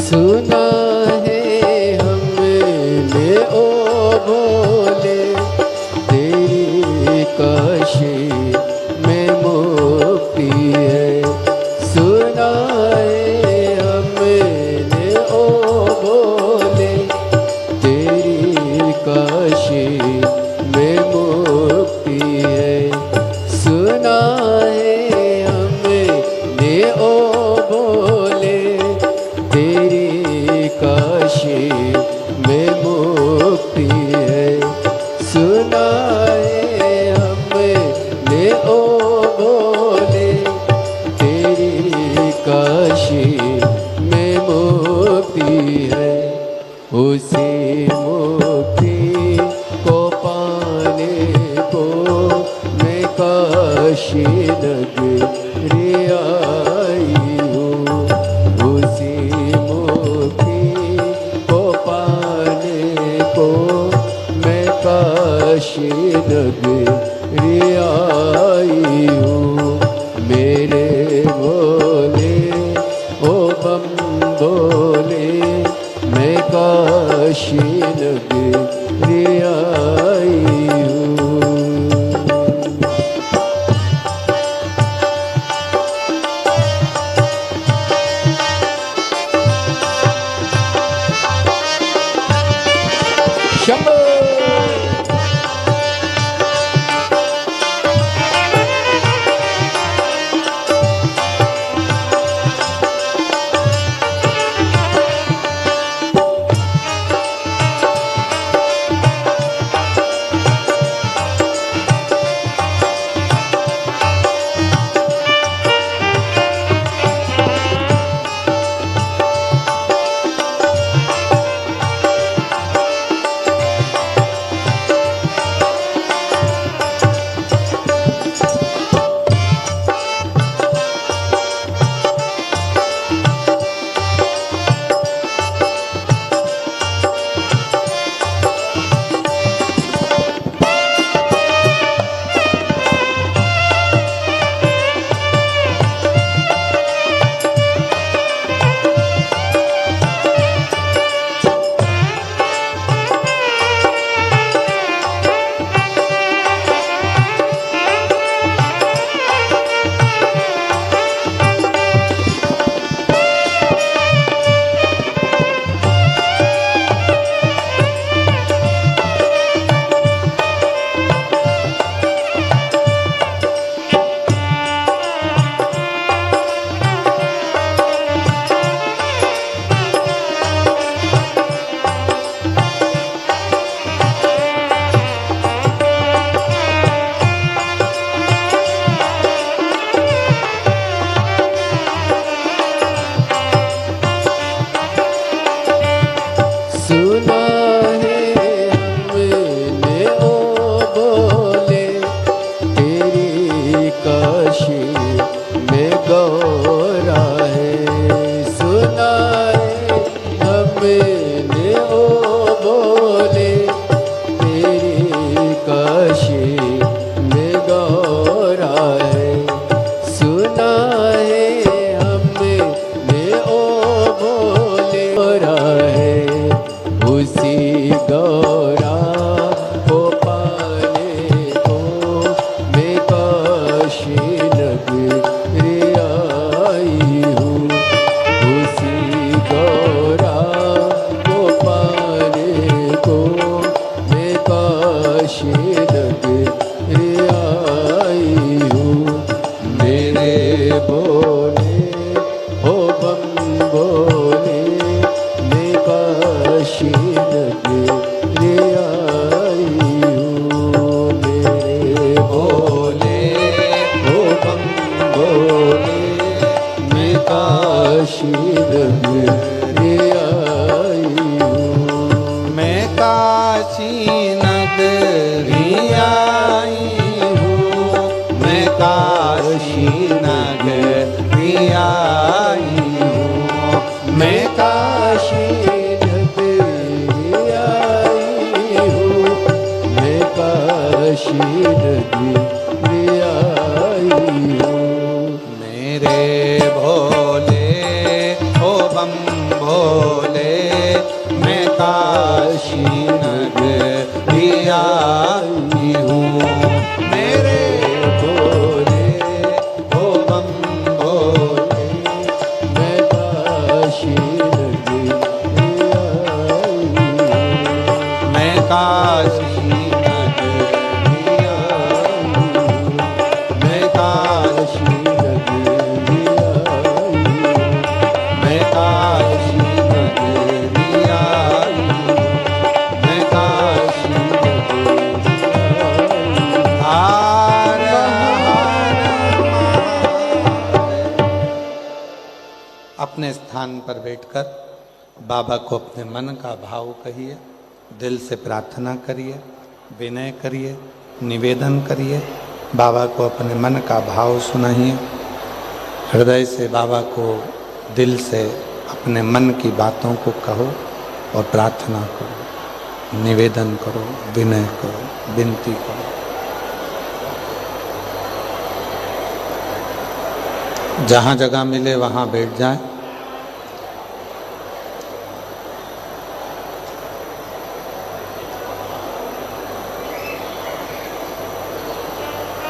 सुना है हमने ओ भोले तेरी काशी में मुक्ति है। सुना है हमने ओ भोले तेरी काशी में मुक्ति है। सुना है हमने ओ भोले तेरी काशी में मुक्ति है। सुना है हमने ओ भोले तेरी काशी में मुक्ति है। उसी मुक्ति को पाने को मैं काशी नगरी आई हूँ। उसी मुक्ति को पाने को मैं काशी नगरी आई हूँ। मेरे भोले ओ बम भोले मैं काशी नगरी आई हूँ। शंभो काशी नगरी आई हूँ, मैं काशी नगरी आई हूँ, मैं काशी नगरी आई हूँ, मैं काशी नगरी आई हूँ, मैं काशी नगरी आई हूँ। मेरे भोले ओ बम भोले, मैं काशी नगरी आई हूँ, मेरे भोले ओ बम भोले, मैं काशी नगरी आई हूँ, मैं काशी नगरी आई हूँ, मैं काशी नगरी आई हूँ, मैं काशी नगरी आई हूँ, मैं काशी हर हर महादेव। अपने स्थान पर बैठकर बाबा को अपने मन का भाव कहिए, दिल से प्रार्थना करिए, विनय करिए, निवेदन करिए, बाबा को अपने मन का भाव सुनाइए, हृदय से बाबा को, दिल से अपने मन की बातों को कहो और प्रार्थना करो, निवेदन करो, विनय करो, विनती करो। जहाँ जगह मिले वहाँ बैठ जाए।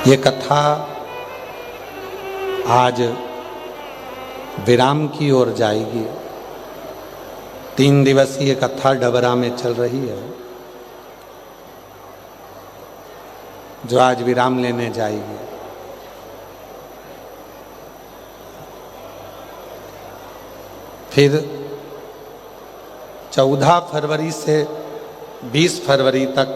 ये कथा आज विराम की ओर जाएगी। 3 दिवसीय कथा डबरा में चल रही है, जो आज विराम लेने जाएगी। फिर 14 फरवरी से 20 फरवरी तक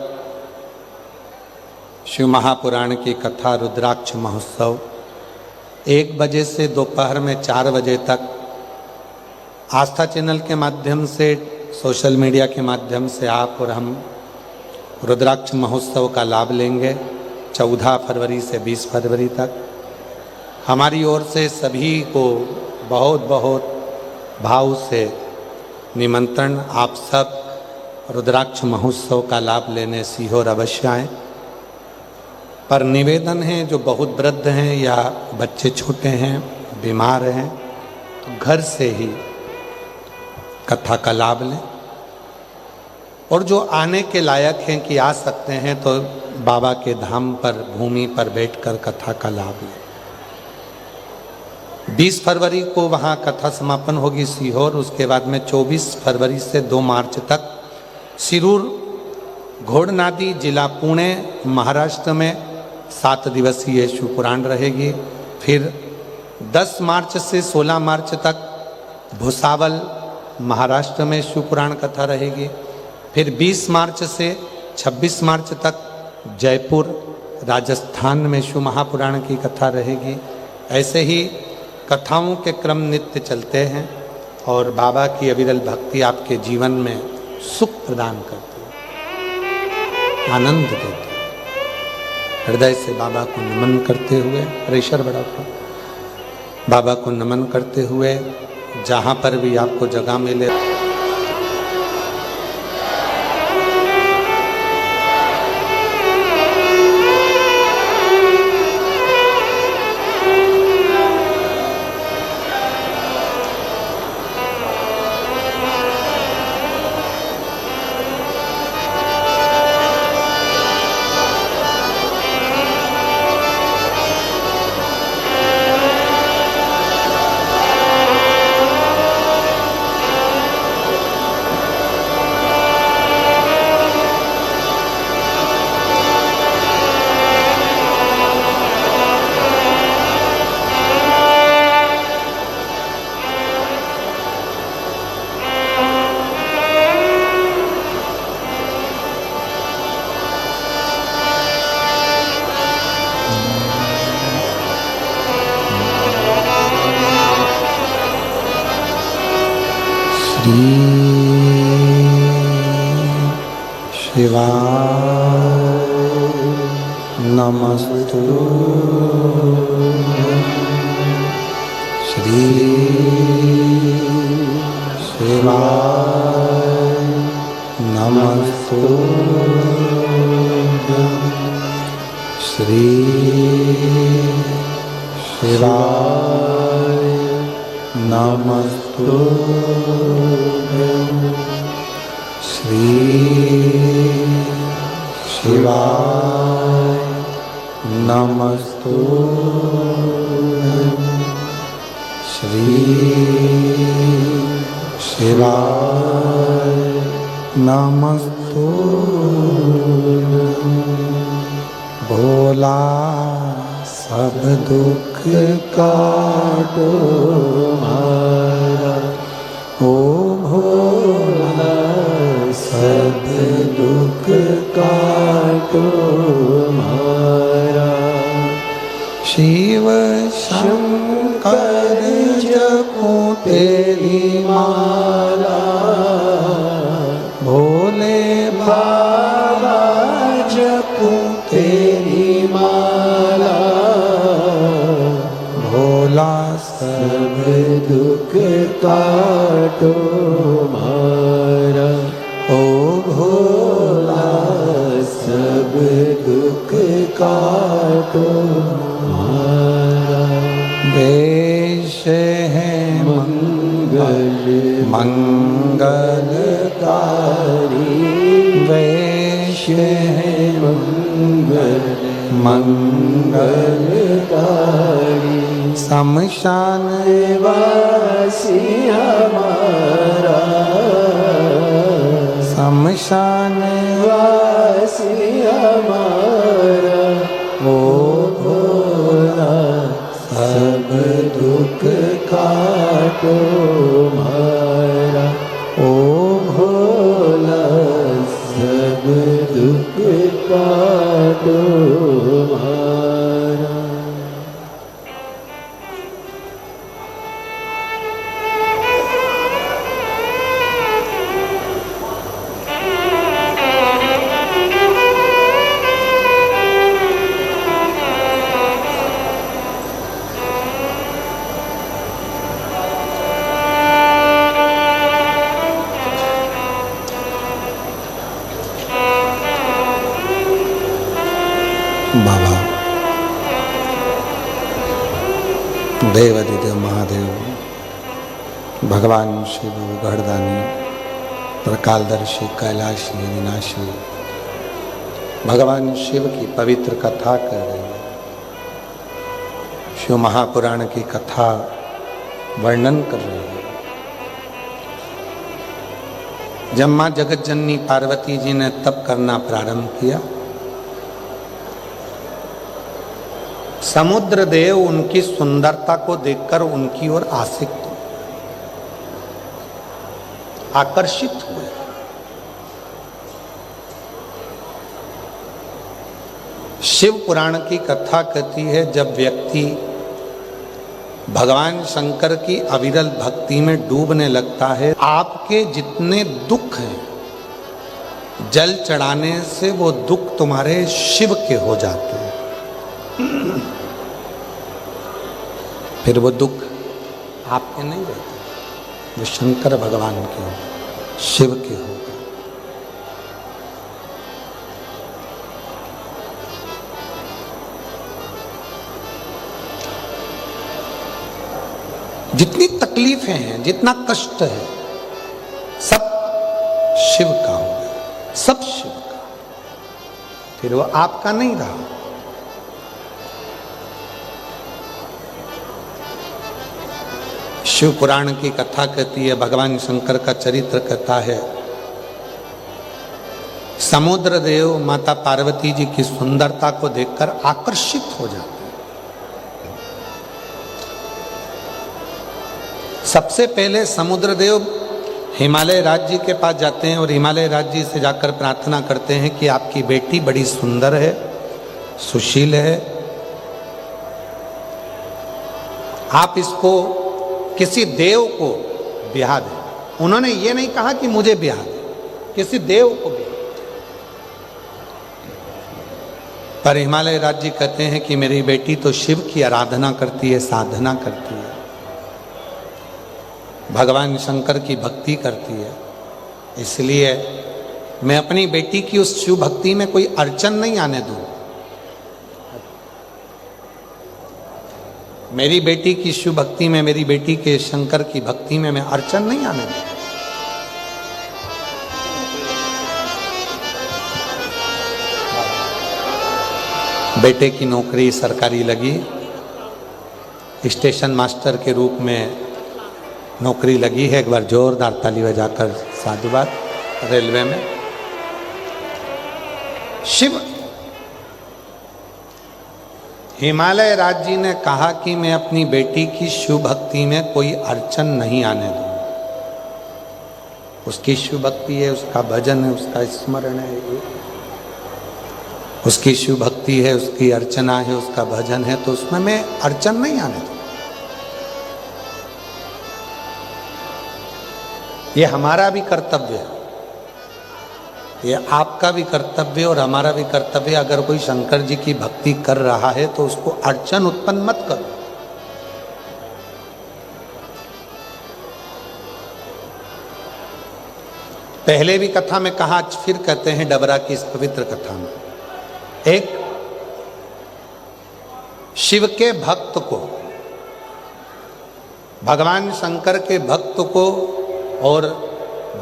शिव महापुराण की कथा रुद्राक्ष महोत्सव 1 बजे से दोपहर में 4 बजे तक आस्था चैनल के माध्यम से, सोशल मीडिया के माध्यम से आप और हम रुद्राक्ष महोत्सव का लाभ लेंगे। 14 फरवरी से 20 फरवरी तक हमारी ओर से सभी को बहुत बहुत भाव से निमंत्रण। आप सब रुद्राक्ष महोत्सव का लाभ लेने सीहोर अवश्य आएँ। पर निवेदन है, जो बहुत वृद्ध हैं या बच्चे छोटे हैं, बीमार हैं, तो घर से ही कथा का लाभ लें। और जो आने के लायक हैं कि आ सकते हैं, तो बाबा के धाम पर, भूमि पर बैठकर कथा का लाभ लें। 20 फरवरी को वहाँ कथा समापन होगी सीहोर। उसके बाद में 24 फरवरी से 2 मार्च तक सिरूर घोड़नादी, जिला पुणे, महाराष्ट्र में 7 दिवसीय शिव पुराण रहेगी। फिर 10 मार्च से 16 मार्च तक भुसावल, महाराष्ट्र में शिव पुराण कथा रहेगी। फिर 20 मार्च से 26 मार्च तक जयपुर, राजस्थान में शिव महापुराण की कथा रहेगी। ऐसे ही कथाओं के क्रम नित्य चलते हैं और बाबा की अविरल भक्ति आपके जीवन में सुख प्रदान करती है, आनंद देती है। हृदय से बाबा को नमन करते हुए, प्रेशर बड़ा था, बाबा को नमन करते हुए जहाँ पर भी आपको जगह मिले श्री शिवाय नमस्तुभ्यं। श्री शिवाय नमस्तुभ्यं। श्री शिवाय नमस्तुभ्यं। श्री शिवाय नमस्तुभ्यं। श्री शिवाय नमस्तुभ्यं। भोला सब दुख काटो मारा, ओ भोला सब दुख काटो मारा। शिव शंकर जपूं तेरी माला, भोले बाबा जपूं तेरी माला। भोला सब दुख काटो मारा, ओ भोला सब दुख काटो मारा। वेश है मंगल मंगलकारी, वेश है मंगल मंगलकारी। शमशान वासी हमारा, शमशान वासी हमारा। ओ भोला सब दुख काटो मारा, ओ भोला सब दुख काटो मारा। बाबा देवाधिदेव महादेव, भगवान शिव गढ़दानी, त्रिकालदर्शी, कैलाशी, विनाशी, भगवान शिव की पवित्र कथा कर रहे हैं। शिव महापुराण की कथा वर्णन कर रहे हैं। जब मां जगत जननी पार्वती जी ने तप करना प्रारंभ किया, समुद्र देव उनकी सुंदरता को देखकर उनकी ओर आसक्त आकर्षित हुए। शिव पुराण की कथा कहती है, जब व्यक्ति भगवान शंकर की अविरल भक्ति में डूबने लगता है, आपके जितने दुख हैं, जल चढ़ाने से वो दुख तुम्हारे शिव के हो जाते हैं। फिर वो दुख आपके नहीं रहते, वो शंकर भगवान के हो, शिव के हो। जितनी तकलीफें हैं, जितना कष्ट है, सब शिव का हो गया, सब शिव का। फिर वो आपका नहीं रहा। शिव पुराण की कथा कहती है, भगवान शंकर का चरित्र कहता है, समुद्र देव माता पार्वती जी की सुंदरता को देखकर आकर्षित हो जाते हैं। सबसे पहले समुद्र देव हिमालय राज्य के पास जाते हैं और हिमालय राज्य से जाकर प्रार्थना करते हैं कि आपकी बेटी बड़ी सुंदर है, सुशील है, आप इसको किसी देव को ब्याह दें। उन्होंने ये नहीं कहा कि मुझे ब्याह दे, किसी देव को ब्याह। पर हिमालय राज्य कहते हैं कि मेरी बेटी तो शिव की आराधना करती है, साधना करती है, भगवान शंकर की भक्ति करती है, इसलिए मैं अपनी बेटी की उस शिव भक्ति में कोई अड़चन नहीं आने दूं। मेरी बेटी की शिव भक्ति में, मेरी बेटी के शंकर की भक्ति में मैं अड़चन नहीं आने दूं। बेटे की नौकरी सरकारी लगी, स्टेशन मास्टर के रूप में नौकरी लगी है। एक बार जोरदार ताली बजाकर साधुवाद। रेलवे में शिव हिमालय राज जी ने कहा कि मैं अपनी बेटी की शिव भक्ति में कोई अड़चन नहीं आने दूंगा। उसकी शिव भक्ति है, उसका भजन है, उसका स्मरण है, उसकी शिव भक्ति है, उसकी अर्चना है, उसका भजन है, तो उसमें मैं अड़चन नहीं आने दूंगा। ये हमारा भी कर्तव्य है, ये आपका भी कर्तव्य और हमारा भी कर्तव्य। अगर कोई शंकर जी की भक्ति कर रहा है तो उसको अड़चन उत्पन्न मत करो। पहले भी कथा में कहा, आज फिर कहते हैं डबरा की इस पवित्र कथा में, एक शिव के भक्त को, भगवान शंकर के भक्त को और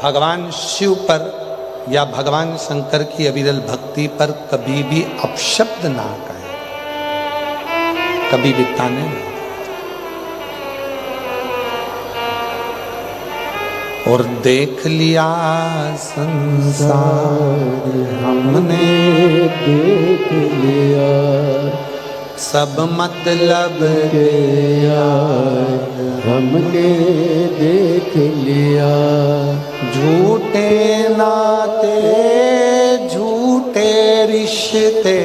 भगवान शिव पर या भगवान शंकर की अविरल भक्ति पर कभी भी अपशब्द ना कहे, कभी भी ताने ना। और देख लिया संसार हमने, देख लिया सब मतलब के यार हमने देख लिया। झूठे नाते झूठे रिश्ते,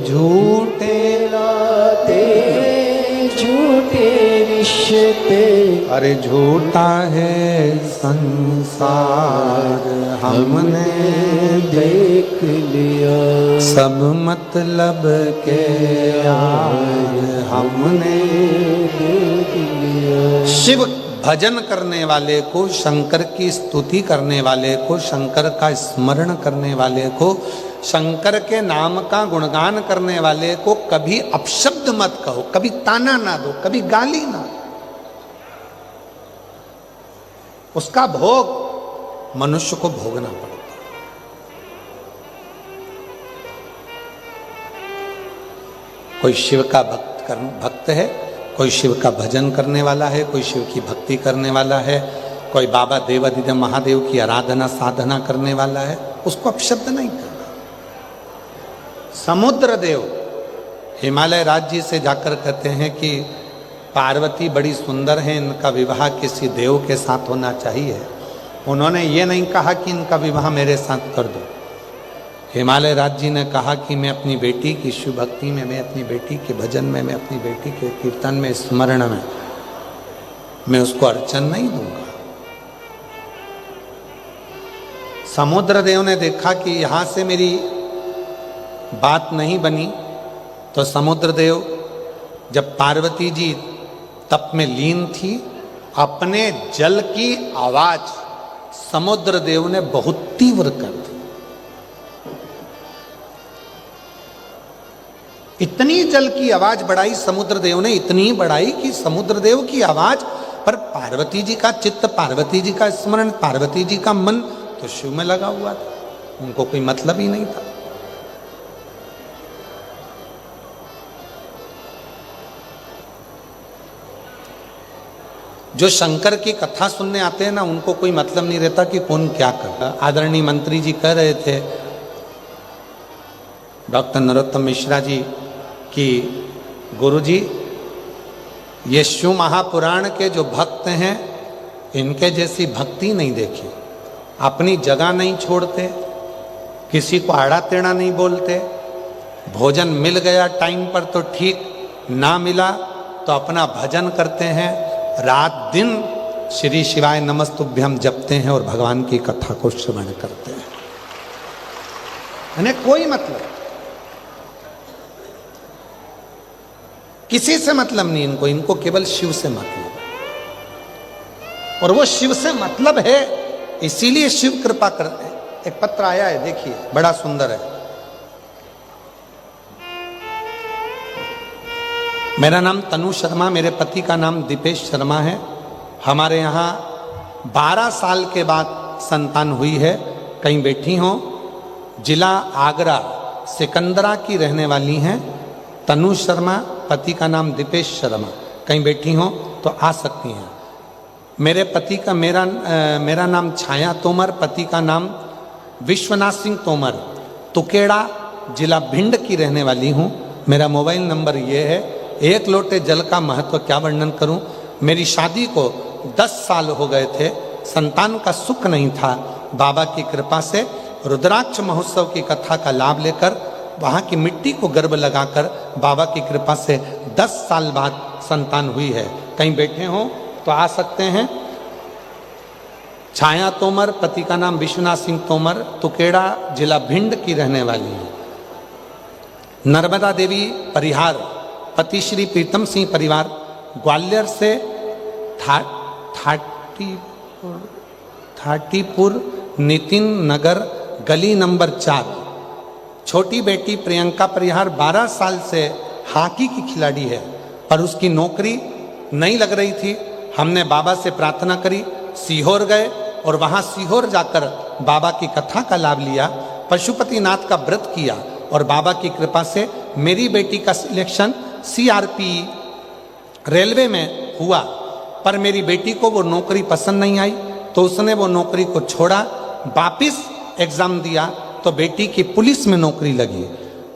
झूठे नाते झूठे रिश्ते, अरे झूठा है संसार हमने देख लिया। सब मतलब के यार हमने देख लिया। शिव भजन करने वाले को, शंकर की स्तुति करने वाले को, शंकर का स्मरण करने वाले को, शंकर के नाम का गुणगान करने वाले को कभी अपशब्द मत कहो, कभी ताना ना दो, कभी गाली ना दो। उसका भोग मनुष्य को भोगना पड़ता है। कोई शिव का भक्त है, कोई शिव का भजन करने वाला है, कोई शिव की भक्ति करने वाला है, कोई बाबा देवादिदेव महादेव की आराधना साधना करने वाला है, उसको अपशब्द नहीं करना। समुद्र देव हिमालय राज्य से जाकर कहते हैं कि पार्वती बड़ी सुंदर है, इनका विवाह किसी देव के साथ होना चाहिए। उन्होंने ये नहीं कहा कि इनका विवाह मेरे साथ कर दो। हिमालय राज्य ने कहा कि मैं अपनी बेटी की शिव भक्ति में, मैं अपनी बेटी के भजन में, मैं अपनी बेटी के कीर्तन में, स्मरण में मैं उसको अड़चन नहीं दूंगा। समुद्र देव ने देखा कि यहां से मेरी बात नहीं बनी, तो समुद्र देव जब पार्वती जी तप में लीन थी, अपने जल की आवाज समुद्र देव ने बहुत तीव्र कर दी। इतनी जल की आवाज बढ़ाई समुद्र देव ने, इतनी बढ़ाई कि समुद्र देव की आवाज पर पार्वती जी का चित्त, पार्वती जी का स्मरण, पार्वती जी का मन तो शिव में लगा हुआ था, उनको कोई मतलब ही नहीं था। जो शंकर की कथा सुनने आते हैं ना, उनको कोई मतलब नहीं रहता कि कौन क्या कर रहा। आदरणीय मंत्री जी कह रहे थे, डॉक्टर नरोत्तम मिश्रा जी, कि गुरुजी ये शिव महापुराण के जो भक्त हैं, इनके जैसी भक्ति नहीं देखी। अपनी जगह नहीं छोड़ते, किसी को आड़ा टेढ़ा नहीं बोलते, भोजन मिल गया टाइम पर तो ठीक, ना मिला तो अपना भजन करते हैं, रात दिन श्री शिवाय नमस्तुभ्यम जपते हैं और भगवान की कथा को श्रवण करते हैं। इन्हें कोई मतलब, किसी से मतलब नहीं इनको, इनको केवल शिव से मतलब है। और वो शिव से मतलब है, इसीलिए शिव कृपा करते हैं। एक पत्र आया है, देखिए बड़ा सुंदर है। मेरा नाम तनु शर्मा, मेरे पति का नाम दीपेश शर्मा है। हमारे यहाँ 12 साल के बाद संतान हुई है। कहीं बैठी हो, जिला आगरा सिकंदरा की रहने वाली हैं तनु शर्मा, पति का नाम दीपेश शर्मा। कहीं बैठी हो तो आ सकती हैं। मेरे पति का मेरा नाम छाया तोमर, पति का नाम विश्वनाथ सिंह तोमर, तुकेड़ा जिला भिंड की रहने वाली हूँ। मेरा मोबाइल नंबर ये है। एक लोटे जल का महत्व क्या वर्णन करूँ। मेरी शादी को 10 साल हो गए थे, संतान का सुख नहीं था। बाबा की कृपा से रुद्राक्ष महोत्सव की कथा का लाभ लेकर वहाँ की मिट्टी को गर्भ लगाकर बाबा की कृपा से 10 साल बाद संतान हुई है। कहीं बैठे हो तो आ सकते हैं। छाया तोमर, पति का नाम विश्वनाथ सिंह तोमर, तुकेड़ा जिला भिंड की रहने वाली है। नर्मदा देवी परिहार, पति श्री प्रीतम सिंह परिवार, ग्वालियर से थाटीपुर नितिन नगर गली नंबर 4। छोटी बेटी प्रियंका परिहार 12 साल से हॉकी की खिलाड़ी है, पर उसकी नौकरी नहीं लग रही थी। हमने बाबा से प्रार्थना करी, सीहोर गए और वहाँ सीहोर जाकर बाबा की कथा का लाभ लिया, पशुपतिनाथ का व्रत किया और बाबा की कृपा से मेरी बेटी का सिलेक्शन CRP रेलवे में हुआ। पर मेरी बेटी को वो नौकरी पसंद नहीं आई तो उसने वो नौकरी को छोड़ा, वापिस एग्ज़ाम दिया तो बेटी की पुलिस में नौकरी लगी।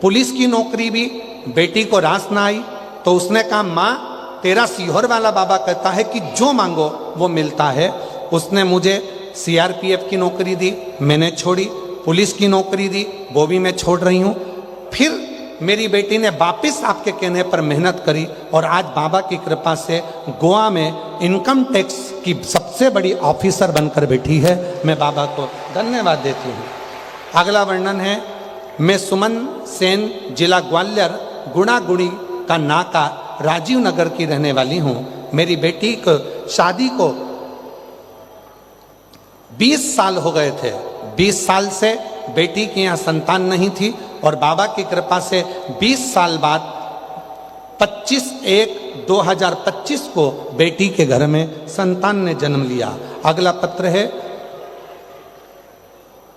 पुलिस की नौकरी भी बेटी को रास ना आई तो उसने कहा, माँ तेरा सीहोर वाला बाबा कहता है कि जो मांगो वो मिलता है। उसने मुझे CRPF की नौकरी दी, मैंने छोड़ी। पुलिस की नौकरी दी, वो भी मैं छोड़ रही हूँ। फिर मेरी बेटी ने वापस आपके कहने पर मेहनत करी और आज बाबा की कृपा से गोवा में इनकम टैक्स की सबसे बड़ी ऑफिसर बनकर बैठी है। मैं बाबा को धन्यवाद देती हूँ। अगला वर्णन है, मैं सुमन सेन, जिला ग्वालियर, गुणागुड़ी का नाका राजीव नगर की रहने वाली हूँ। मेरी बेटी को शादी को 20 साल हो गए थे। 20 साल से बेटी के यहाँ संतान नहीं थी और बाबा की कृपा से 20 साल बाद 25/1/2025 को बेटी के घर में संतान ने जन्म लिया। अगला पत्र है,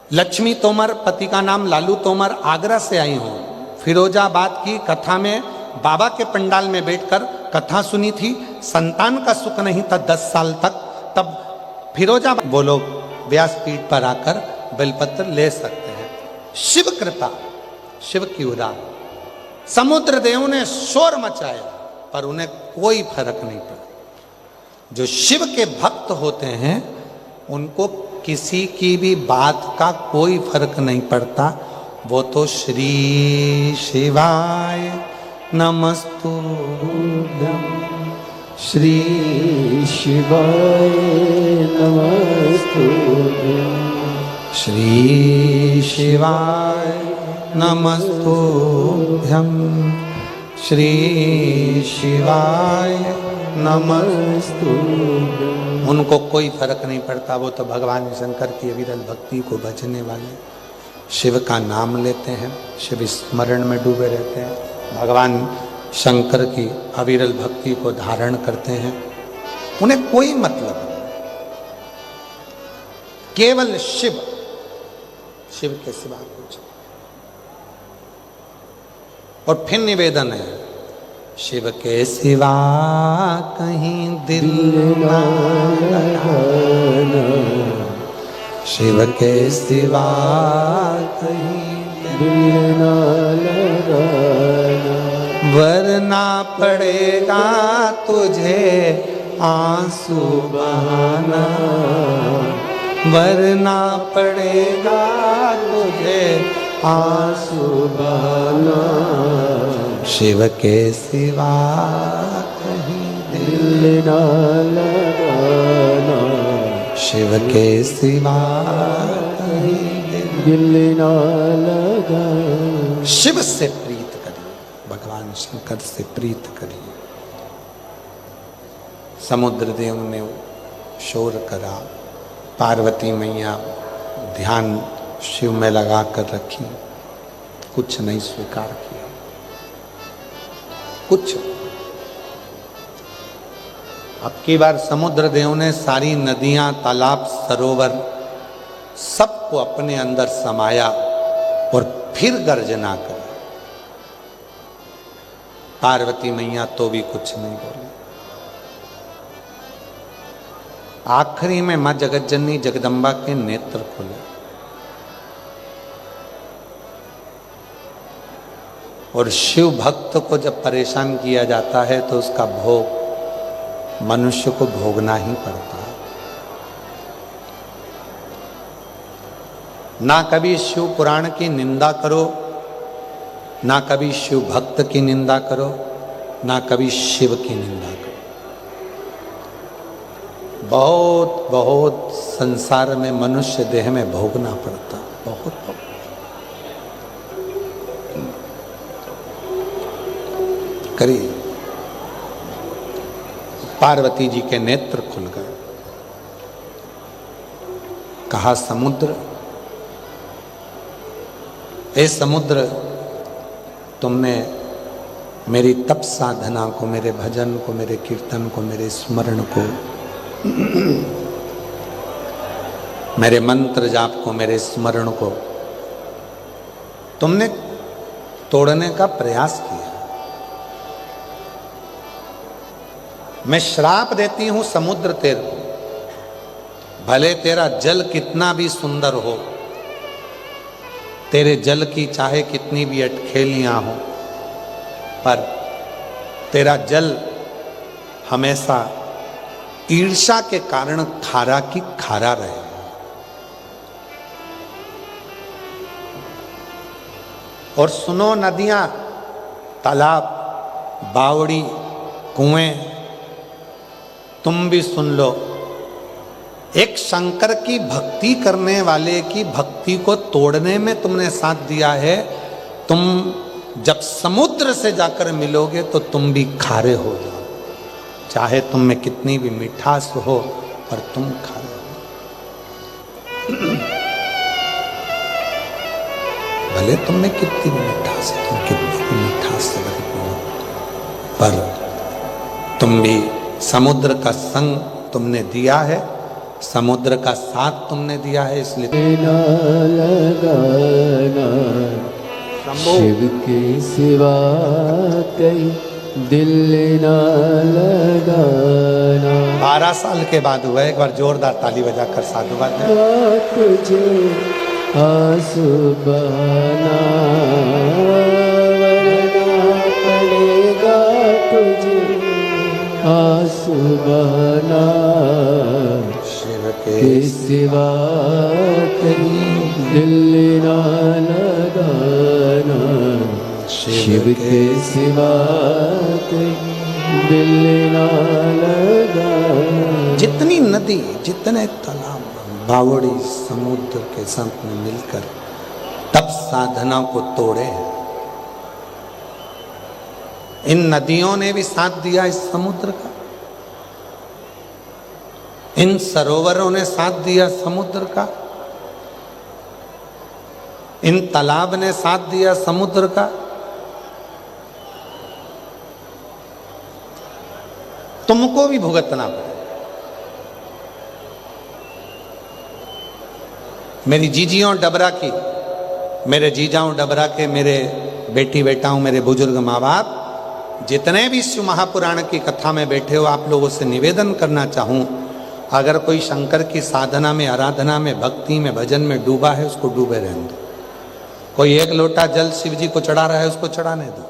लक्ष्मी तोमर, पति का नाम लालू तोमर, आगरा से आई हूँ। फिरोजाबाद की कथा में बाबा के पंडाल में बैठकर कथा सुनी थी। संतान का सुख नहीं था 10 साल तक। तब फिरोजाबाद वो लोग व्यासपीठ पर आकर बेलपत्र ले सकते हैं। शिव कृपा, शिव की उदार। समुद्र देव ने शोर मचाया पर उन्हें कोई फर्क नहीं पड़ा। जो शिव के भक्त होते हैं उनको किसी की भी बात का कोई फर्क नहीं पड़ता। वो तो श्री शिवाय नमस्तुभ्यं, श्री शिवाय नमस्तुभ्यं, श्री शिवाय नमस्तुभ्यं, श्री शिवाय नमस्तुभ्यं। उनको कोई फर्क नहीं पड़ता। वो तो भगवान शंकर की अविरल भक्ति को भजने वाले, शिव का नाम लेते हैं, शिव स्मरण में डूबे रहते हैं, भगवान शंकर की अविरल भक्ति को धारण करते हैं। उन्हें कोई मतलब नहीं, केवल शिव, शिव के सिवा कुछ। और फिर निवेदन है, शिव के सिवा कहीं दिल ना लगाना, शिव के सिवा कहीं दिल ना लगाना, वरना पड़ेगा तुझे आंसू बहाना, वरना पड़ेगा तुझे आंसू बहाना, शिव के सिवा कहीं दिल दिल ना लगाना, शिव के सिवा दिल ना लगाना। शिव से प्रीत करिए, भगवान शंकर से प्रीत करिए। समुद्र देव ने शोर करा, पार्वती मैया ध्यान शिव में लगा कर रखी, कुछ नहीं स्वीकार किया, कुछ। अब की बार समुद्र देव ने सारी नदियां, तालाब, सरोवर सबको अपने अंदर समाया और फिर गर्जना करी। पार्वती मैया तो भी कुछ नहीं बोली। आखिरी में मां जगतजननी जगदम्बा के नेत्र खुले और शिव भक्त को जब परेशान किया जाता है तो उसका भोग मनुष्य को भोगना ही पड़ता है। ना कभी शिव पुराण की निंदा करो, ना कभी शिव भक्त की निंदा करो, ना कभी शिव की निंदा करो। बहुत बहुत संसार में मनुष्य देह में भोगना पड़ता, बहुत बहुत। करिए। पार्वती जी के नेत्र खुल गए। कहा समुद्र, ए समुद्र, तुमने मेरी तप साधना को, मेरे भजन को, मेरे कीर्तन को, मेरे स्मरण को, मेरे मंत्र जाप को, मेरे स्मरण को तुमने तोड़ने का प्रयास किया। मैं श्राप देती हूं समुद्र तेरे को, भले तेरा जल कितना भी सुंदर हो, तेरे जल की चाहे कितनी भी अटखेलियां हो, पर तेरा जल हमेशा ईर्ष्या के कारण खारा की खारा रहे। और सुनो नदियां, तालाब, बावड़ी, कुएं, तुम भी सुन लो। एक शंकर की भक्ति करने वाले की भक्ति को तोड़ने में तुमने साथ दिया है। तुम जब समुद्र से जाकर मिलोगे तो तुम भी खारे हो जाओ, चाहे तुम में कितनी भी मिठास हो, पर तुम खारे हो। भले तुम में कितनी भी मिठास है, तुम कितनी भी मिठास से भरपूर हो, पर तुम भी समुद्र का संग तुमने दिया है, समुद्र का साथ तुमने दिया है, इसलिए ना लगाना, शिव के सिवा कहीं दिल ना लगाना। 12 साल के बाद हुआ। एक बार जोरदार ताली बजाकर साधुवाद दें। तुझे आंसू बहाना, वरना पड़ेगा तुझे आंसू बहाना, शिव के सिवा कहीं दिल ना लगाना, शिव के सिवा कहीं दिल ना लगाना। जितनी नदी, जितने तालाब, बावड़ी, समुद्र के संत ने मिलकर तप साधना को तोड़े हैं। इन नदियों ने भी साथ दिया इस समुद्र का, इन सरोवरों ने साथ दिया समुद्र का, इन तालाब ने साथ दिया समुद्र का। तुमको भी भुगतना पड़े। मेरी जीजियों डबरा की, मेरे जीजाओं डबरा के, मेरे बेटी बेटाओं, मेरे बुजुर्ग माँ बाप, जितने भी शिव महापुराण की कथा में बैठे हो, आप लोगों से निवेदन करना चाहूं, अगर कोई शंकर की साधना में, आराधना में, भक्ति में, भजन में डूबा है, उसको डूबे रहने दो। कोई एक लोटा जल शिव जी को चढ़ा रहा है, उसको चढ़ाने दो,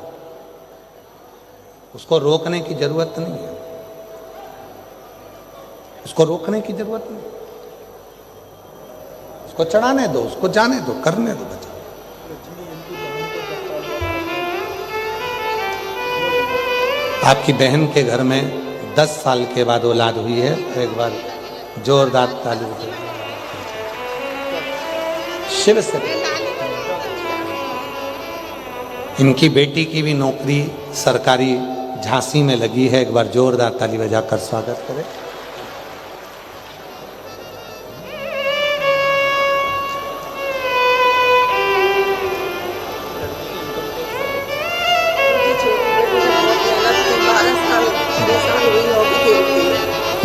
उसको रोकने की जरूरत नहीं है, उसको रोकने की जरूरत नहीं, उसको चढ़ाने दो, उसको जाने दो, करने दो बच्चा। आपकी बहन के घर में 10 साल के बाद औलाद हुई है। एक बार जोरदार ताली बजाइए। शिव से इनकी बेटी की भी नौकरी सरकारी झांसी में लगी है। एक बार जोरदार ताली बजाकर स्वागत करें।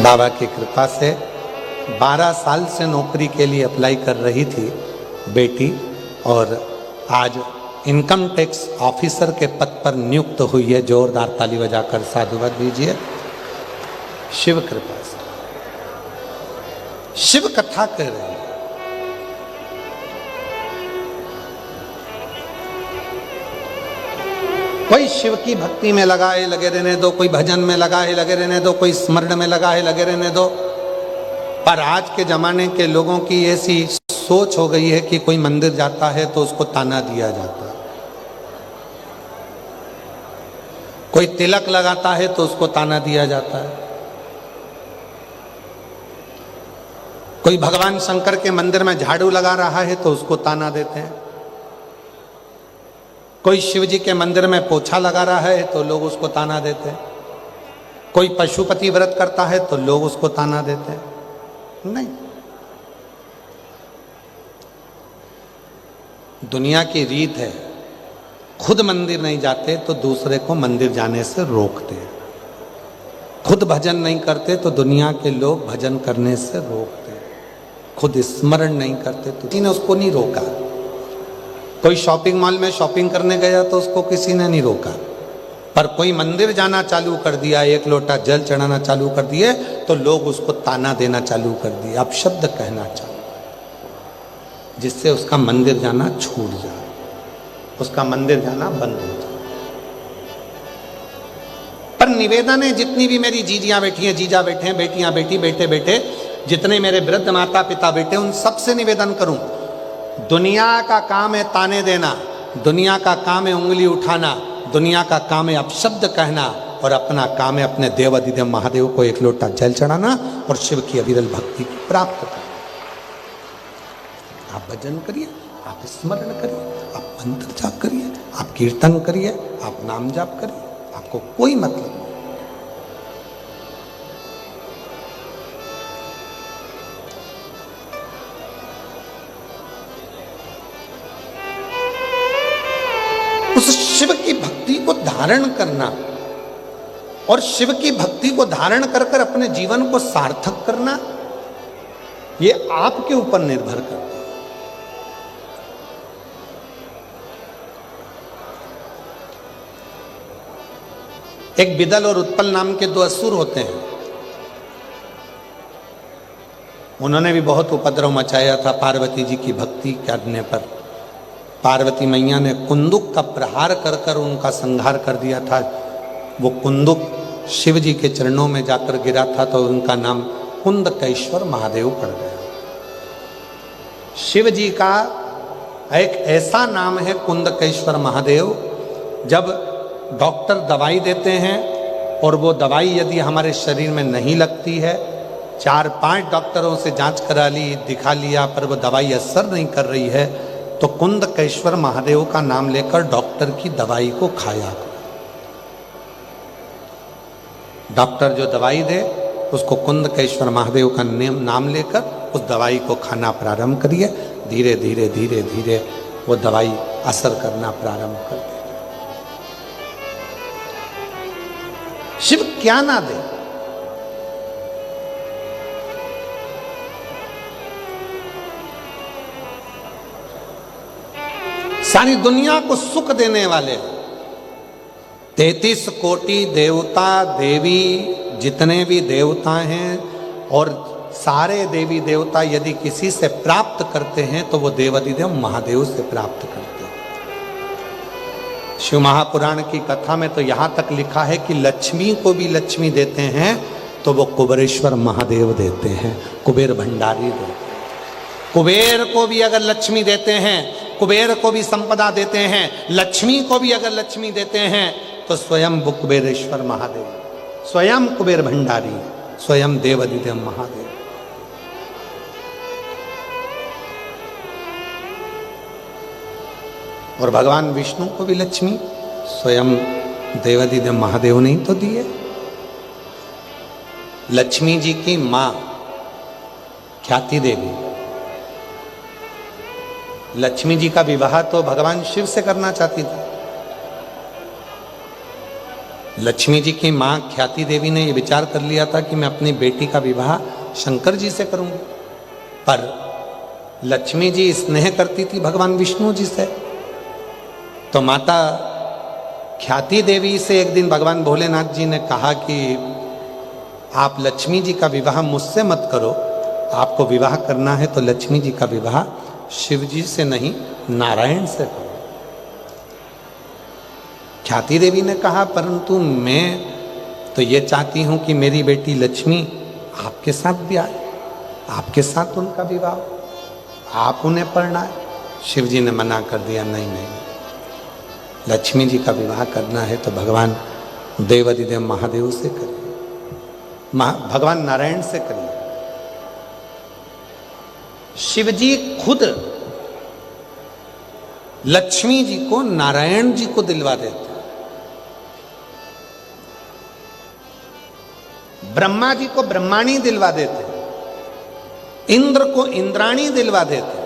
बाबा की कृपा से 12 साल से नौकरी के लिए अप्लाई कर रही थी बेटी, और आज इनकम टैक्स ऑफिसर के पद पर नियुक्त हुई है। जोरदार ताली बजाकर साधुवाद दीजिए। शिव कृपा से शिव कथा कह रहे हैं। कोई शिव की भक्ति में लगा है, लगे रहने दो। कोई भजन में लगा है, लगे रहने दो। कोई स्मरण में लगा है, लगे रहने दो। पर आज के जमाने के लोगों की ऐसी सोच हो गई है कि कोई मंदिर जाता है तो उसको ताना दिया जाता है। कोई तिलक लगाता है तो उसको ताना दिया जाता है। कोई भगवान शंकर के मंदिर में झाड़ू लगा रहा है तो उसको ताना देते हैं। कोई शिव जी के मंदिर में पोछा लगा रहा है तो लोग उसको ताना देते हैं। कोई पशुपति व्रत करता है तो लोग उसको ताना देते हैं। नहीं, दुनिया की रीत है, खुद मंदिर नहीं जाते तो दूसरे को मंदिर जाने से रोकते हैं। खुद भजन नहीं करते तो दुनिया के लोग भजन करने से रोकते हैं। खुद स्मरण नहीं करते तो किसी ने उसको नहीं रोका। कोई शॉपिंग मॉल में शॉपिंग करने गया तो उसको किसी ने नहीं रोका। पर कोई मंदिर जाना चालू कर दिया, एक लोटा जल चढ़ाना चालू कर दिए तो लोग उसको ताना देना चालू कर दिए, अपशब्द कहना चालू, जिससे उसका मंदिर जाना छूट जाए, उसका मंदिर जाना बंद हो जाए। पर निवेदन है, जितनी भी मेरी जीजियां बैठी हैं, जीजा बैठे हैं, बेटियां बैठी, बेटे बैठे, जितने मेरे वृद्ध माता पिता बैठे, उन सबसे निवेदन करूं, दुनिया का काम है ताने देना, दुनिया का काम है उंगली उठाना, दुनिया का काम है अपशब्द कहना, और अपना काम है अपने देव अधिदेव महादेव को एक लोटा जल चढ़ाना और शिव की अविरल भक्ति प्राप्त करना। आप भजन करिए, आप स्मरण करिए, आप मंत्र जाप करिए, आप कीर्तन करिए, आप नाम जाप करिए, आपको कोई मतलब नहीं। उस शिव की भक्ति को धारण करना और शिव की भक्ति को धारण कर कर अपने जीवन को सार्थक करना, ये आपके ऊपर निर्भर करता है। एक बिदल और उत्पल नाम के 2 असुर होते हैं। उन्होंने भी बहुत उपद्रव मचाया था पार्वती जी की भक्ति करने पर। पार्वती मैया ने कुंदुक का प्रहार कर कर उनका संहार कर दिया था। वो कुंदुक शिव जी के चरणों में जाकर गिरा था तो उनका नाम कुंदकेश्वर महादेव पड़ गया। शिव जी का एक ऐसा नाम है कुंदकेश्वर महादेव, जब डॉक्टर दवाई देते हैं और वो दवाई यदि हमारे शरीर में नहीं लगती है, 4-5 डॉक्टरों से जांच करा ली, दिखा लिया, पर वो दवाई असर नहीं कर रही है, तो कुंदकेश्वर महादेव का नाम लेकर डॉक्टर की दवाई को खाया। डॉक्टर जो दवाई दे उसको कुंदकेश्वर महादेव का नाम लेकर उस दवाई को खाना प्रारंभ करिए। धीरे धीरे धीरे धीरे वो दवाई असर करना प्रारंभ कर दे। शिव क्या ना दे, सारी दुनिया को सुख देने वाले 33 कोटि देवता देवी, जितने भी देवता हैं, और सारे देवी देवता यदि किसी से प्राप्त करते हैं तो वो देवाधिदेव महादेव से प्राप्त करते हैं। शिव महापुराण की कथा में तो यहाँ तक लिखा है कि लक्ष्मी को भी लक्ष्मी देते हैं तो वो कुबेरेश्वर महादेव देते हैं, कुबेर भंडारी देते हैं। कुबेर को भी अगर लक्ष्मी देते हैं, कुबेर को भी संपदा देते हैं, लक्ष्मी को भी अगर लक्ष्मी देते हैं तो स्वयं वो कुबेरेश्वर महादेव। स्वयं कुबेर भंडारी, स्वयं देवाधिदेव महादेव। और भगवान विष्णु को भी लक्ष्मी स्वयं देवाधिदेव महादेव ने ही तो दिए। लक्ष्मी जी की मां ख्याति देवी, लक्ष्मी जी का विवाह तो भगवान शिव से करना चाहती थी। लक्ष्मी जी की मां ख्याति देवी ने यह विचार कर लिया था कि मैं अपनी बेटी का विवाह शंकर जी से करूंगी, पर लक्ष्मी जी स्नेह करती थी भगवान विष्णु जी से। तो माता ख्याति देवी से एक दिन भगवान भोलेनाथ जी ने कहा कि आप लक्ष्मी जी का विवाह मुझसे मत करो, आपको विवाह करना है तो लक्ष्मी जी का विवाह शिव जी से नहीं नारायण से करो। ख्याति देवी ने कहा परंतु मैं तो ये चाहती हूं कि मेरी बेटी लक्ष्मी आपके साथ भी आए, आपके साथ उनका विवाह, आप उन्हें परणाए। शिव जी ने मना कर दिया, नहीं नहीं, लक्ष्मी जी का विवाह करना है तो भगवान देवाधिदेव महादेव से करिए, भगवान नारायण से करिए। शिव जी खुद लक्ष्मी जी को नारायण जी को दिलवा देते, ब्रह्मा जी को ब्रह्माणी दिलवा देते, इंद्र को इंद्राणी दिलवा देते।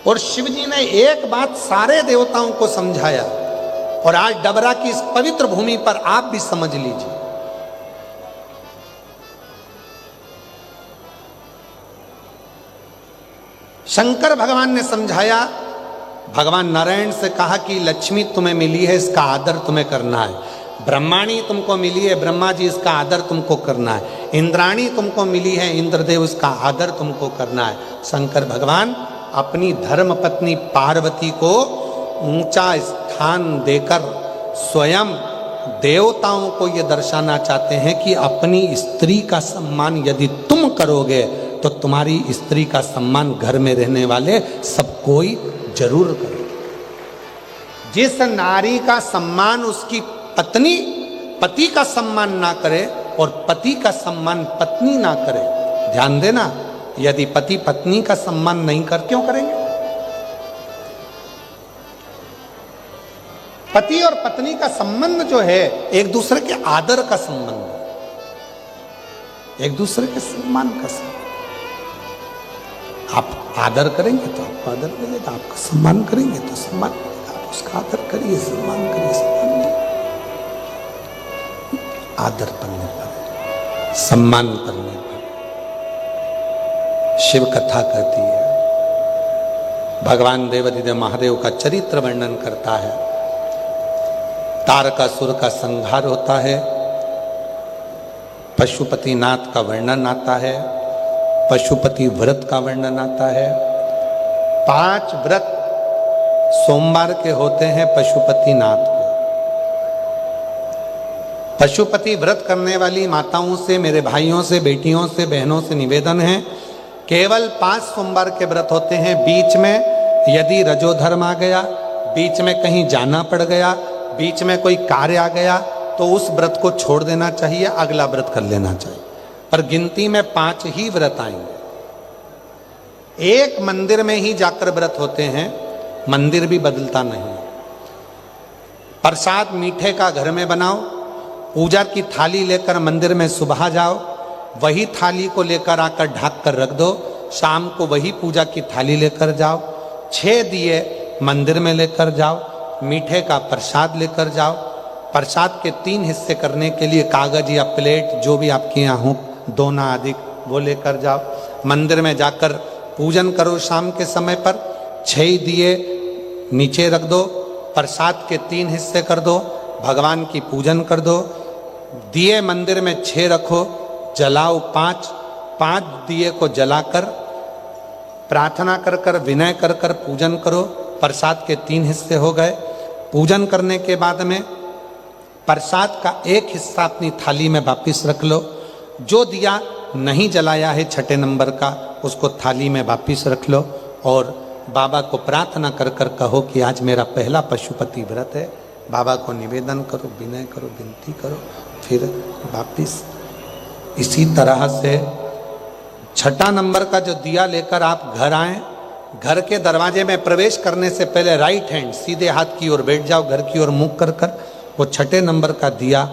और शिव जी ने एक बात सारे देवताओं को समझाया, और आज डबरा की इस पवित्र भूमि पर आप भी समझ लीजिए। शंकर भगवान ने समझाया, भगवान नारायण से कहा कि लक्ष्मी तुम्हें मिली है, इसका आदर तुम्हें करना है। ब्रह्माणी तुमको मिली है, ब्रह्मा जी इसका आदर तुमको करना है। इंद्राणी तुमको मिली है, इंद्रदेव इसका आदर तुमको करना है। शंकर भगवान अपनी धर्म पत्नी पार्वती को ऊंचा स्थान देकर स्वयं देवताओं को यह दर्शाना चाहते हैं कि अपनी स्त्री का सम्मान यदि तुम करोगे तो तुम्हारी स्त्री का सम्मान घर में रहने वाले सब कोई जरूर करे। जिस नारी का सम्मान उसकी पत्नी पति का सम्मान ना करे और पति का सम्मान पत्नी ना करे, ध्यान देना, यदि पति पत्नी का सम्मान नहीं कर क्यों करेंगे? पति और पत्नी का संबंध जो है एक दूसरे के आदर का संबंध है, एक दूसरे के सम्मान का संबंध। आप आदर करेंगे तो आपको आदर मिलेगा, आपका सम्मान करेंगे तो सम्मान मिलेगा। आप उसका आदर करिए, सम्मान करिए, सम्मान मिलेगा। आदर पर निर्भर, सम्मान पर निर्भर। शिव कथा कहती है, भगवान देवाधिदेव महादेव का चरित्र वर्णन करता है। तारकासुर का संहार होता है, पशुपतिनाथ का वर्णन आता है, पशुपति व्रत का वर्णन आता है। 5 व्रत सोमवार के होते हैं पशुपतिनाथ को। पशुपति व्रत करने वाली माताओं से, मेरे भाइयों से, बेटियों से, बहनों से निवेदन है, केवल 5 सोमवार के व्रत होते हैं। बीच में यदि रजोधर्म आ गया, बीच में कहीं जाना पड़ गया, बीच में कोई कार्य आ गया तो उस व्रत को छोड़ देना चाहिए, अगला व्रत कर लेना चाहिए। पर गिनती में 5 ही व्रत आएंगे। एक मंदिर में ही जाकर व्रत होते हैं, मंदिर भी बदलता नहीं। प्रसाद मीठे का घर में बनाओ, पूजा की थाली लेकर मंदिर में सुबह जाओ, वही थाली को लेकर आकर ढक कर रख दो, शाम को वही पूजा की थाली लेकर जाओ। 6 दिए मंदिर में लेकर जाओ, मीठे का प्रसाद लेकर जाओ। प्रसाद के 3 हिस्से करने के लिए कागज या प्लेट जो भी आपके यहाँ हो, दोना आदि, वो लेकर जाओ। मंदिर में जाकर पूजन करो। शाम के समय पर 6 दिए नीचे रख दो, प्रसाद के 3 हिस्से कर दो, भगवान की पूजन कर दो। दिए मंदिर में 6 रखो, जलाओ 5 दिए को जलाकर प्रार्थना कर कर विनय कर कर पूजन करो। प्रसाद के 3 हिस्से हो गए। पूजन करने के बाद में प्रसाद का 1 हिस्सा अपनी थाली में वापिस रख लो। जो दिया नहीं जलाया है 6 नंबर का, उसको थाली में वापिस रख लो और बाबा को प्रार्थना कर कर कहो कि आज मेरा पहला पशुपति व्रत है, बाबा को निवेदन करो, विनय करो, विनती करो, फिर वापिस। इसी तरह से 6 नंबर का जो दिया लेकर आप घर आए, घर के दरवाजे में प्रवेश करने से पहले राइट हैंड सीधे हाथ की ओर बैठ जाओ, घर की ओर मुख कर कर वो 6 नंबर का दिया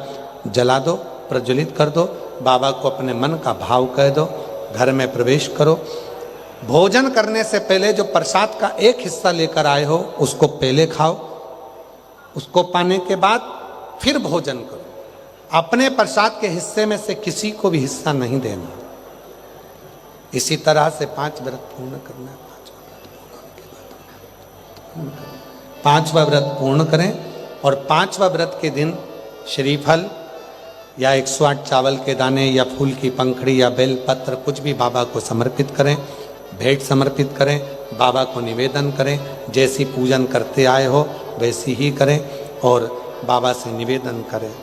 जला दो, प्रज्वलित कर दो, बाबा को अपने मन का भाव कह दो, घर में प्रवेश करो। भोजन करने से पहले जो प्रसाद का एक हिस्सा लेकर आए हो उसको पहले खाओ, उसको पाने के बाद फिर भोजन करो। अपने प्रसाद के हिस्से में से किसी को भी हिस्सा नहीं देना। इसी तरह से 5 व्रत पूर्ण करना है। 5वां व्रत पूर्ण करें और 5वां व्रत के दिन श्रीफल या 108 चावल के दाने या फूल की पंखड़ी या बेल पत्र कुछ भी बाबा को समर्पित करें, भेंट समर्पित करें, बाबा को निवेदन करें। जैसी पूजन करते आए हो वैसी ही करें और बाबा से निवेदन करें।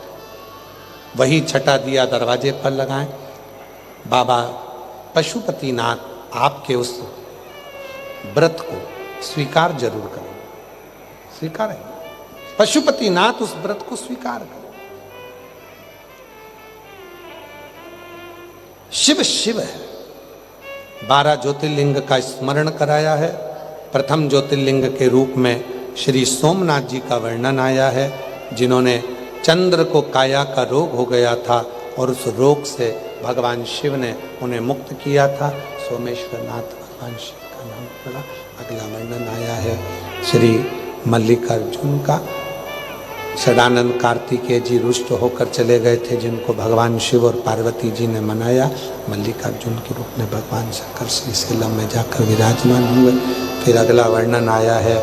वही 6ठा दिया दरवाजे पर लगाएं। बाबा पशुपतिनाथ आपके उस व्रत को स्वीकार जरूर करें, स्वीकार है। पशुपतिनाथ उस व्रत को स्वीकार करें। शिव शिव है। 12 ज्योतिर्लिंग का स्मरण कराया है। प्रथम ज्योतिर्लिंग के रूप में श्री सोमनाथ जी का वर्णन आया है, जिन्होंने चंद्र को काया का रोग हो गया था और उस रोग से भगवान शिव ने उन्हें मुक्त किया था। सोमेश्वर नाथ भगवान शिव का नाम पड़ा। अगला वर्णन आया है श्री मल्लिकार्जुन का। सदानंद कार्तिकेय जी रुष्ट होकर चले गए थे, जिनको भगवान शिव और पार्वती जी ने मनाया। मल्लिकार्जुन के रूप में भगवान शंकर श्रीशैलम में जाकर विराजमान हुए। फिर अगला वर्णन आया है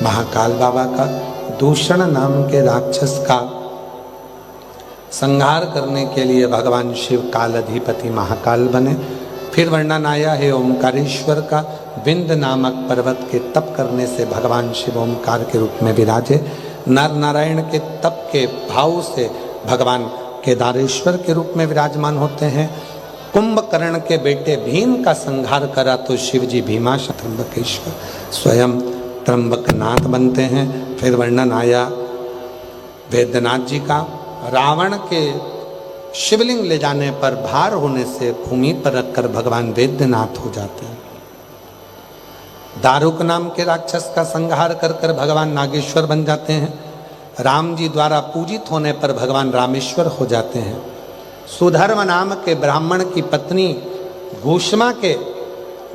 महाकाल बाबा का। दूषण नाम के राक्षस का संहार करने के लिए भगवान शिव काल अधिपति महाकाल बने। फिर वर्णन आया है ओमकारेश्वर का। विंद नामक पर्वत के तप करने से भगवान शिव ओमकार के रूप में विराजे। नर नारायण के तप के भाव से भगवान केदारेश्वर के रूप में विराजमान होते हैं। कुंभकर्ण के बेटे भीम का संहार करा तो शिव जी भीमाशय त्र्यंबकेश्वर स्वयं त्र्यंबकनाथ बनते हैं। फिर वर्णन आया वैद्यनाथ जी का। रावण के शिवलिंग ले जाने पर भार होने से भूमि पर रखकर भगवान वैद्यनाथ हो जाते हैं। दारुक नाम के राक्षस का संहार कर कर भगवान नागेश्वर बन जाते हैं। राम जी द्वारा पूजित होने पर भगवान रामेश्वर हो जाते हैं। सुधर्म नाम के ब्राह्मण की पत्नी घूष्मा के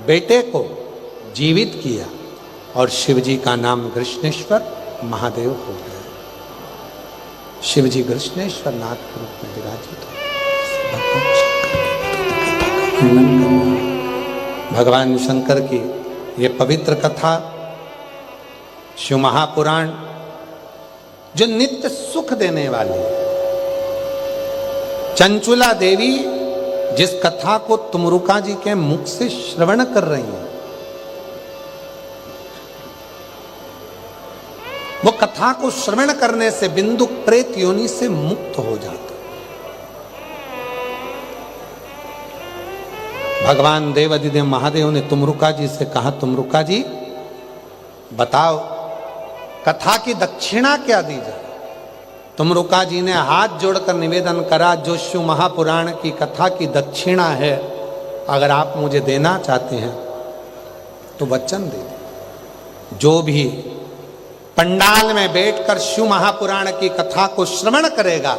बेटे को जीवित किया और शिव जी का नाम कृष्णेश्वर महादेव हो गया। शिव जी कृष्णेश्वर नाथ के रूप में विराजित हो। भगवान शंकर की ये पवित्र कथा शिव महापुराण जो नित्य सुख देने वाली। चंचुला देवी जिस कथा को तुमरुका जी के मुख से श्रवण कर रही हैं, वो कथा को श्रवण करने से बिंदु प्रेत योनि से मुक्त हो जाता। भगवान देवाधिदेव महादेव ने तुमरुका जी से कहा, तुमरुका जी बताओ कथा की दक्षिणा क्या दी जाए। तुमरुका जी ने हाथ जोड़कर निवेदन करा, जो शिव महापुराण की कथा की दक्षिणा है, अगर आप मुझे देना चाहते हैं तो वचन दे दें। जो भी पंडाल में बैठकर शिव महापुराण की कथा को श्रवण करेगा,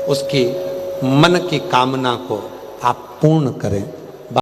उसकी मन की कामना को आप पूर्ण करें।